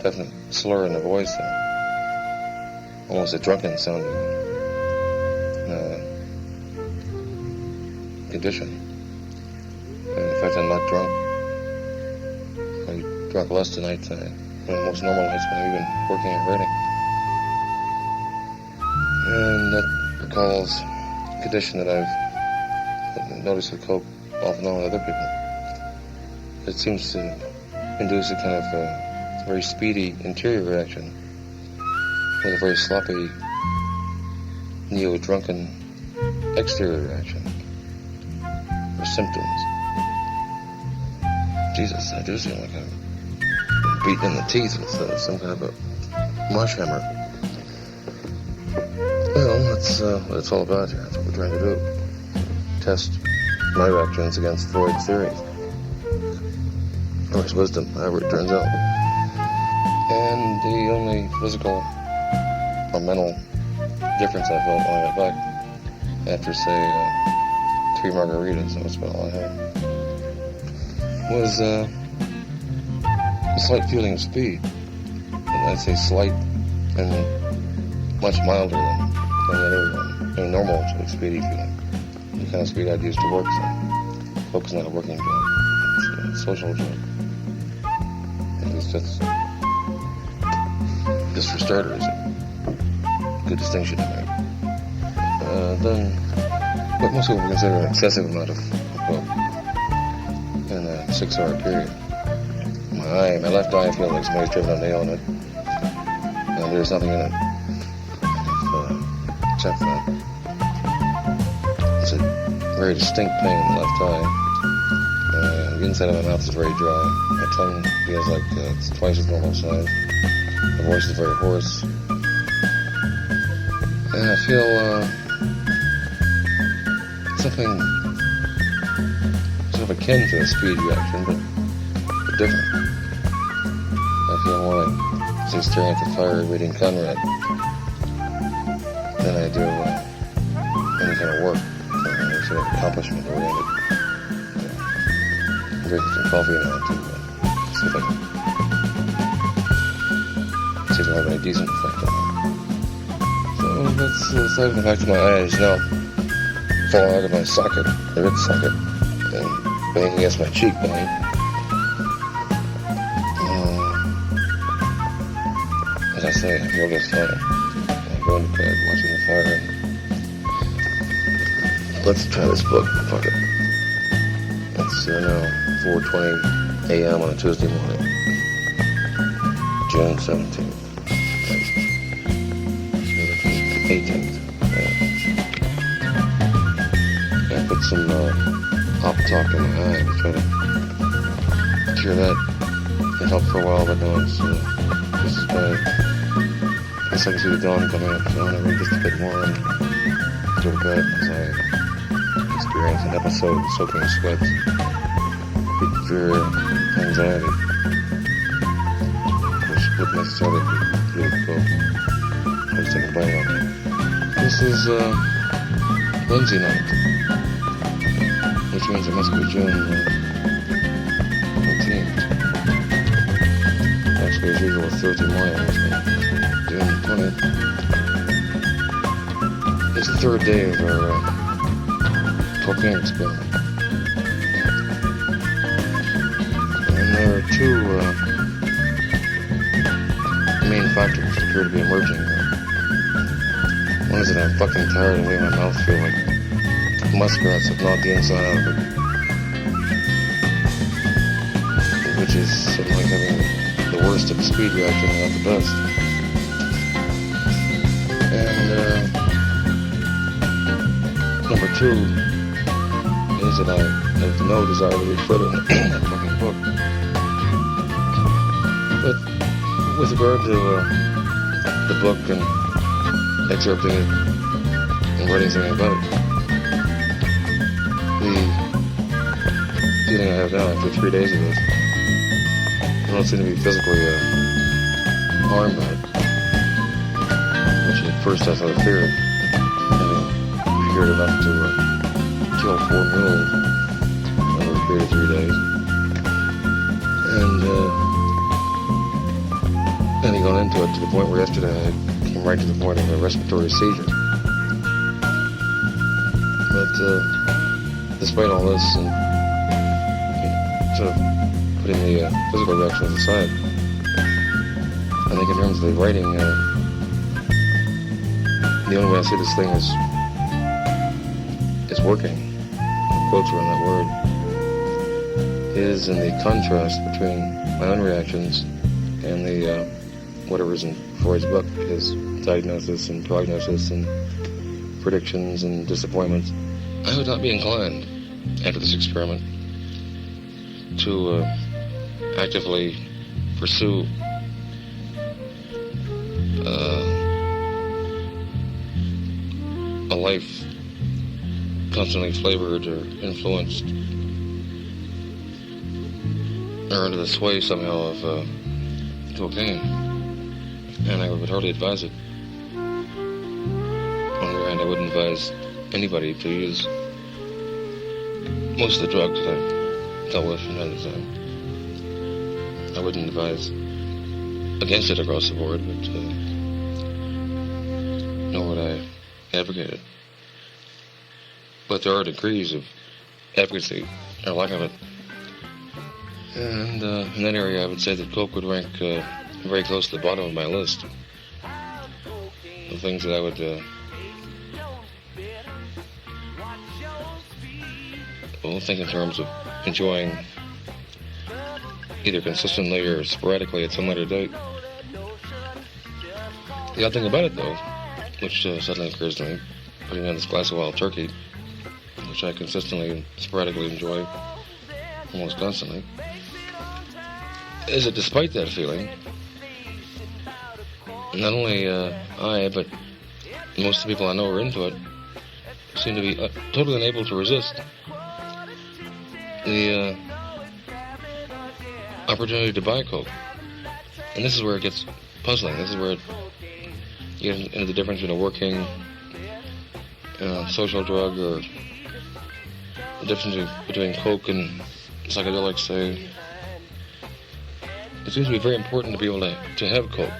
definite slur in the voice there. Almost a drunken sounding condition. And in fact, I'm not drunk. I drunk less tonight than most normal nights when I've been working and writing. And that recalls a condition that I've noticed with coke often on other people. It seems to induce a kind of very speedy interior reaction with a very sloppy, neo-drunken exterior reaction or symptoms. Jesus, I do seem like I'm beaten in the teeth with some kind of a mush hammer. Well, that's what it's all about here. That's what we're trying to do. Test my reactions against Freud's theories. Or his wisdom, however it turns out. And the only physical or mental difference I felt when I got back after, say, 3 margaritas, that was about all I had, was a slight feeling of speed. And I'd say slight and much milder than any normal sort of speedy feeling. The kind of speed I'd use to work, so coke's not a working drug. It's a social drug. At least that's, just for starters, a good distinction to make. Then, what most people consider an excessive amount of coke in a 6-hour period. My left eye, I feel like somebody's driven a nail in it. And there's nothing in it. Check that. It's a very distinct pain in the left eye. The inside of my mouth is very dry. My tongue feels like it's twice its normal size. My voice is very hoarse. And I feel something sort of akin to a speed reaction, but different. I feel more like, say, staring at the fire reading Conrad than I do any kind of work, any sort of accomplishment oriented. I'm drinking some coffee now to see if I can have any decent effect on it. So that's aside from the fact that my eye is now falling out of my socket, the rib socket, and banging against my cheekbone. As I say, I feel just fine. I'm going to bed, watching the fire, and Let's try this book. Fuck it. It's now 4:20 a.m. on a Tuesday morning, June 17th. 18th. I put some op talk in my eye to try to cure that. It helped for a while, but now it's just bad. I guess I can see the dawn coming up, so I want to read just a bit more and go to bed as I experience an episode of soaking sweat, big fear, anxiety, which wouldn't necessarily be really cool. I was taking a bite on it. This is Wednesday night, which means it must be June 14th. Actually, as usual, it's Thursday morning, which means June 20th. It's the third day of our cocaine experiment. And there are two main factors that appear to be emerging. One is that I'm fucking tired of the way my mouth feels like muskrats have gnawed the inside out of it. Which is something like having the worst of a speed reaction and not the best. And number two is that I have no desire to read further in that fucking book. But with regard to the book and excerpting it and writing something about it, the feeling I have now after 3 days of this, I don't seem to be physically harmed by it, which at first I thought I feared. I feared enough to kill 4 mules over a period of 3 days. And having gone into it to the point where yesterday I came right to the point of a respiratory seizure. But despite all this and sort of putting the physical reactions aside, I think in terms of the writing, the only way I see this thing is working, quotes around that word, is in the contrast between my own reactions and the whatever's in Freud's book, his diagnosis and prognosis and predictions and disappointments. I would not be inclined, after this experiment, to actively pursue a life constantly flavored or influenced or under the sway somehow of cocaine. And I would hardly advise it. On the other hand, I wouldn't advise anybody to use most of the drugs that I've dealt with from time to time. I wouldn't advise against it across the board, but nor would I advocate it. But there are degrees of advocacy, or lack of it. And in that area, I would say that coke would rank very close to the bottom of my list of things that I would think in terms of enjoying either consistently or sporadically at some later date. The odd thing about it, though, which suddenly occurs to me, putting on this glass of wild turkey, which I consistently and sporadically enjoy almost constantly, is that despite that feeling, not only I, but most of the people I know who are into it seem to be totally unable to resist the opportunity to buy coke. And this is where it gets puzzling. This is where you get into the difference between a working social drug, or the difference between coke and psychedelics, say. It seems to be very important to be able to have coke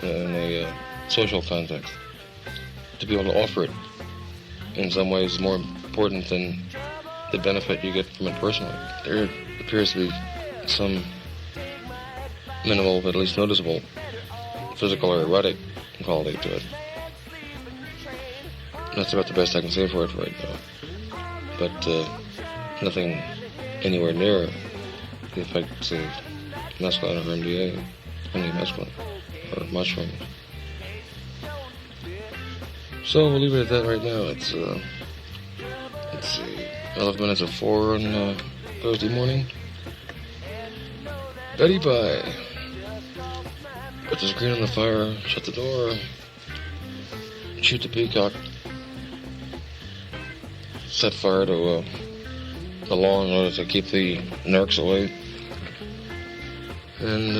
in a social context. To be able to offer it in some ways is more important than the benefit you get from it personally. There appears to be some minimal, but at least noticeable, physical or erotic quality to it. That's about the best I can say for it right now. but nothing anywhere near the effects of mescaline or MDA, only mescaline or mushrooms. So we'll leave it at that right now. It's 11 minutes of 4 on Thursday morning. Betty Pie. Put the screen on the fire, shut the door, shoot the peacock, set fire to the lawn in order to keep the narcs away, and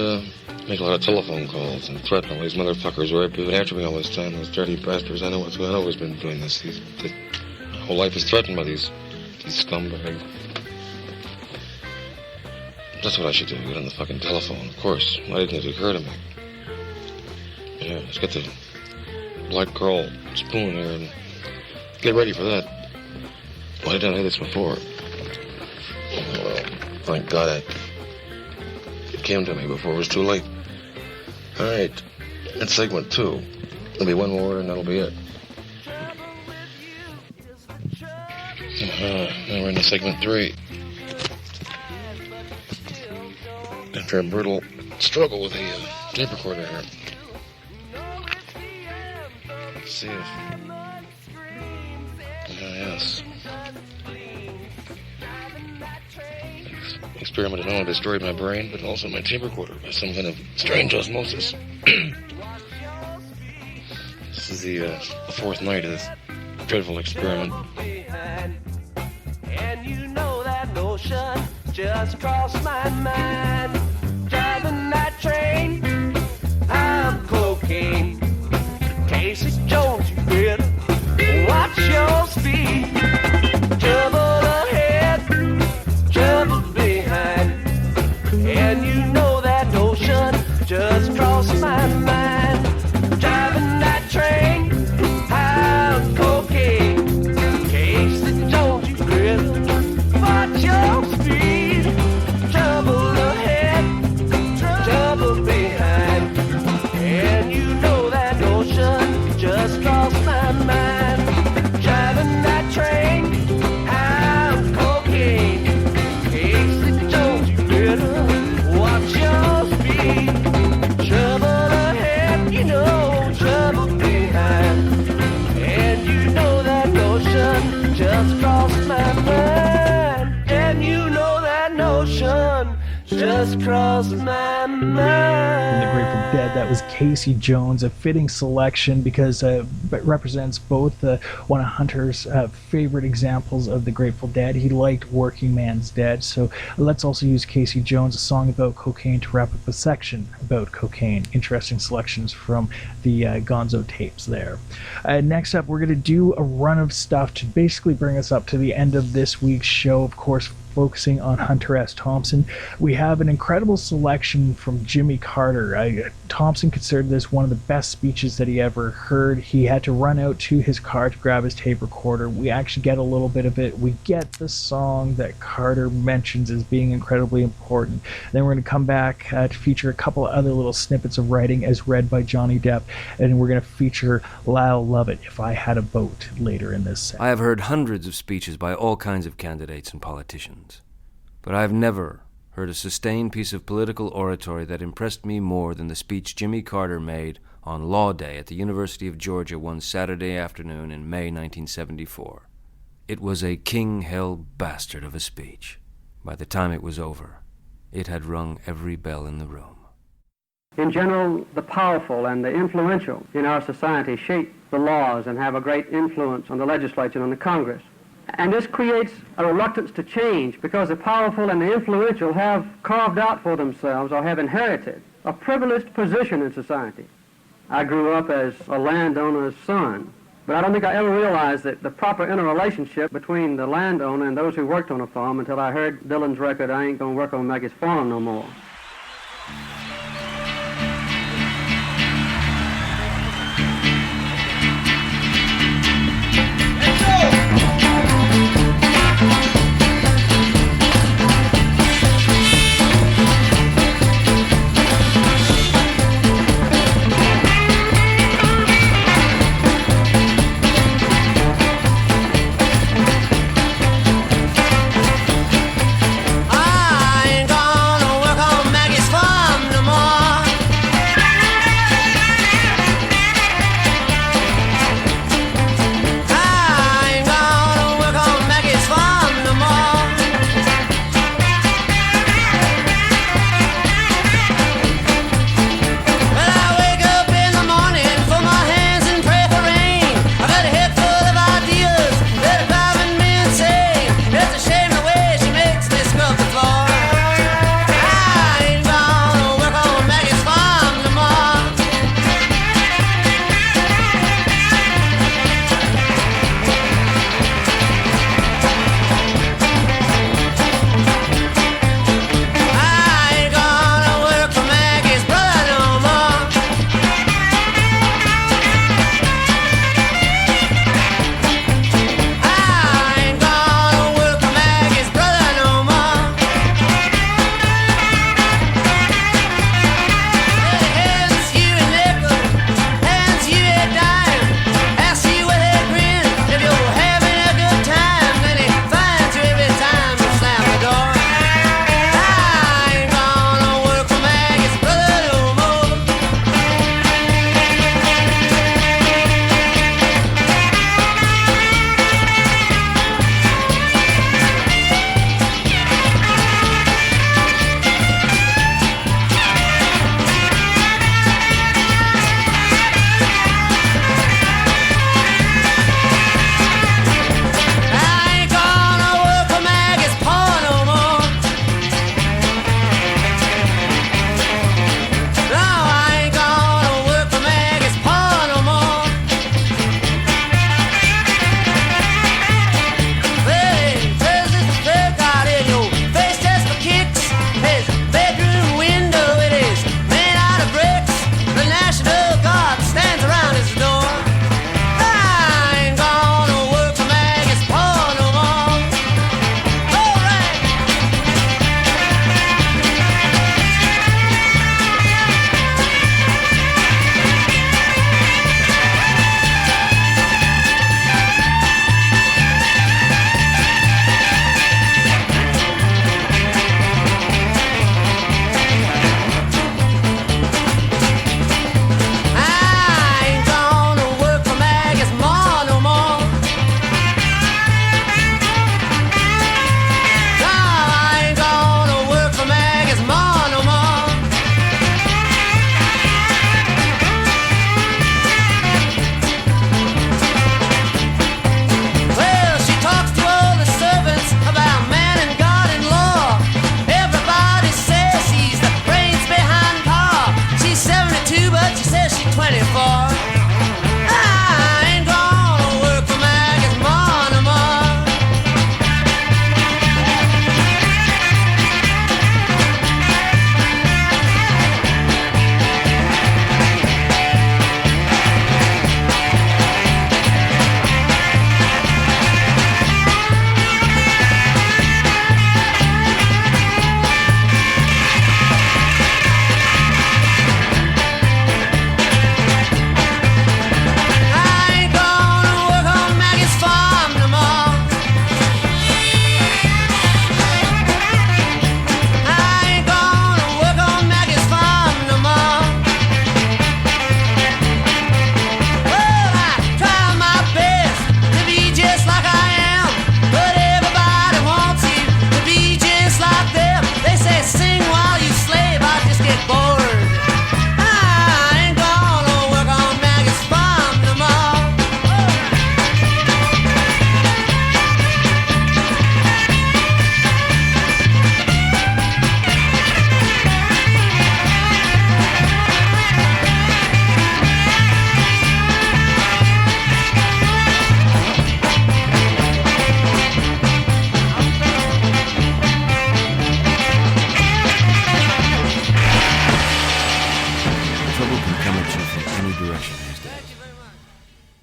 make a lot of telephone calls and threaten all these motherfuckers who have been after me all this time, those dirty bastards. I know what's going on. I've always been doing this. My whole life is threatened by these scumbags. That's what I should do, get on the fucking telephone, of course. Why didn't it occur to me? Yeah, let's get the black curl spoon here and get ready for that. Why didn't I do this before? Well, thank God it came to me before it was too late. Alright, that's segment 2. There'll be one more and that'll be it. Now we're into segment 3. After a brutal struggle with a tape recorder here. Let's see if... yes. Experiment not only destroyed my brain, but also my tape recorder by some kind of strange osmosis. This is the 4th night of this dreadful experiment. And you know that notion just crossed my mind. Driving that train, I'm cocaine. Casey Jones, you better watch your speed. Trouble ahead, trouble behind. And you know that notion just crossed my mind. Driving that train, I'm cocaine. Casey Jones, you better watch your speed. Trouble ahead, trouble behind. And you know that notion just crossed my mind. Driving that train, I'm cocaine. Casey Jones, you better watch your speed. Trouble ahead, you know, trouble behind. And you know that notion just crossed my mind. And you know that notion just crossed my mind. The Grateful Dead, that was Casey Jones, a fitting selection because it represents both one of Hunter's favorite examples of the Grateful Dead. He liked Working Man's Dead, so let's also use Casey Jones, a song about cocaine, to wrap up a section about cocaine. Interesting selections from the Gonzo tapes there. Next up, we're going to do a run of stuff to basically bring us up to the end of this week's show, of course, focusing on Hunter S. Thompson. We have an incredible selection from Jimmy Carter. Thompson considered this one of the best speeches that he ever heard. He had to run out to his car to grab his tape recorder. We actually get a little bit of it. We get the song that Carter mentions as being incredibly important. Then we're going to come back to feature a couple of other little snippets of writing as read by Johnny Depp, and we're going to feature Lyle Lovett, If I Had a Vote, later in this set. I have heard hundreds of speeches by all kinds of candidates and politicians, but I have never heard a sustained piece of political oratory that impressed me more than the speech Jimmy Carter made on Law Day at the University of Georgia one Saturday afternoon in May 1974. It was a king-hell bastard of a speech. By the time it was over, it had rung every bell in the room. In general, the powerful and the influential in our society shape the laws and have a great influence on the legislature and on the Congress. And this creates a reluctance to change because the powerful and the influential have carved out for themselves or have inherited a privileged position in society. I grew up as a landowner's son, but I don't think I ever realized that the proper interrelationship between the landowner and those who worked on a farm until I heard Dylan's record, I Ain't Gonna Work on Maggie's Farm No More.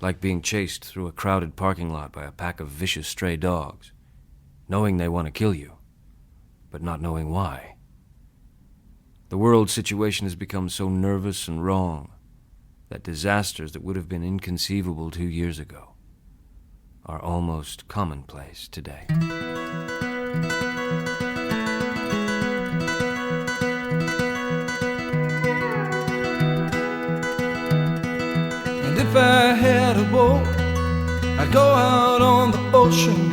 like being chased through a crowded parking lot by a pack of vicious stray dogs, knowing they want to kill you, but not knowing why. The world situation has become so nervous and wrong that disasters that would have been inconceivable 2 years ago are almost commonplace today. And if I had a boat, I'd go out on the ocean.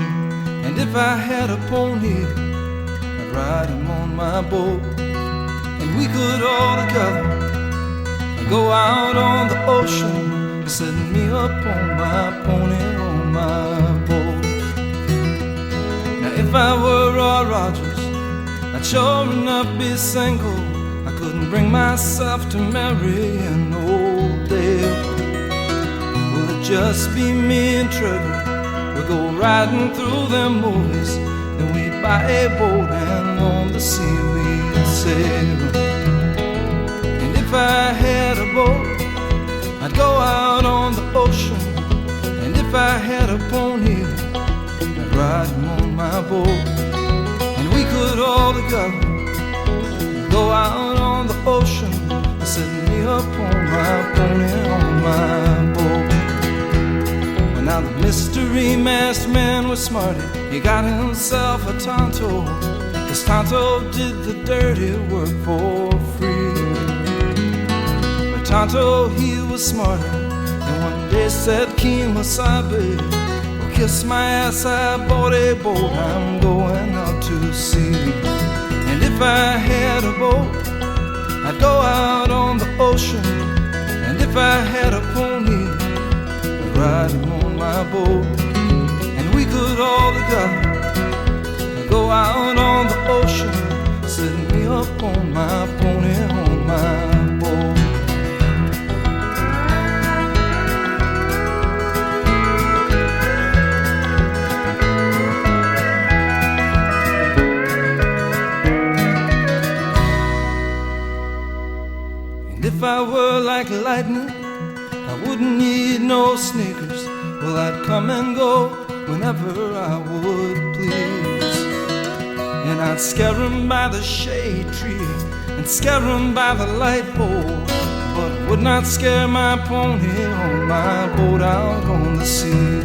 And if I had a pony, I'd ride him on my boat. And we could all together go out on the ocean, setting me up on my pony, on my boat. Now if I were Roy Rogers, I'd sure enough be single. I couldn't bring myself to marry an old Dale. Will it just be me and Trevor? We'll go riding through them movies, then we'd buy a boat and on the sea we'd sail. If I had a boat, I'd go out on the ocean. And if I had a pony, I'd ride him on my boat. And we could all together go out on the ocean, setting me up on my pony, on my boat. Well, now the mystery masked man was smarty. He got himself a Tonto, 'cause Tonto did the dirty work for free. Tonto, he was smarter, and one day said, Kemosabe, well, kiss my ass, I bought a boat, I'm going out to sea. And if I had a boat, I'd go out on the ocean. And if I had a pony, I'd ride him on my boat. And we could all together go out on the ocean, setting me up on my pony, on my boat. If I were like lightning, I wouldn't need no sneakers. Well, I'd come and go whenever I would please. And I'd scare 'em by the shade tree and scare 'em by the light pole, but would not scare my pony on my boat out on the sea.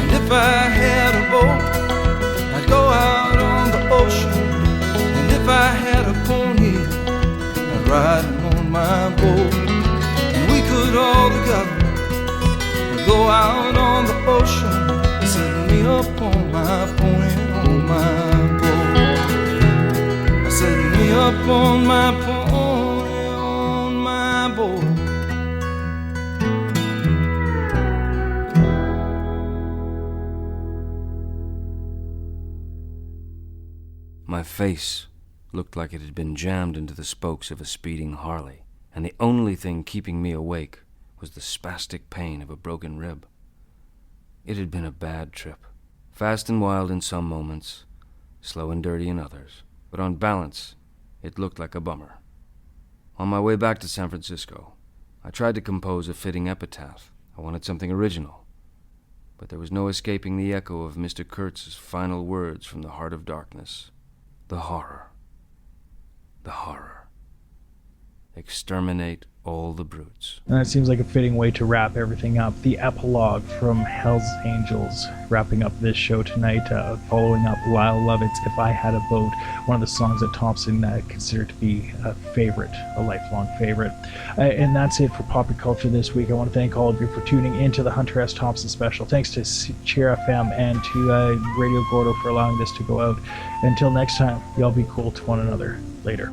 And if I had a boat, I'd go out on the ocean. And if I had a pony, I'd ride him on my boat. And we could all together go out on the ocean, setting me up on my pony, on my boat. Setting me up on my pony, on my boat. My face looked like it had been jammed into the spokes of a speeding Harley, and the only thing keeping me awake was the spastic pain of a broken rib. It had been a bad trip, fast and wild in some moments, slow and dirty in others, but on balance, it looked like a bummer. On my way back to San Francisco, I tried to compose a fitting epitaph. I wanted something original, but there was no escaping the echo of Mr. Kurtz's final words from the heart of darkness. The horror. The horror. Exterminate all the brutes. And that seems like a fitting way to wrap everything up. The epilogue from Hell's Angels, wrapping up this show tonight, following up Lyle Lovett's If I Had a Boat, one of the songs that Thompson considered to be a favorite, a lifelong favorite. And that's it for Popular Culture this week. I want to thank all of you for tuning into the Hunter S. Thompson special. Thanks to Cheer FM and to Radio Gordo for allowing this to go out. Until next time, y'all be cool to one another. Later.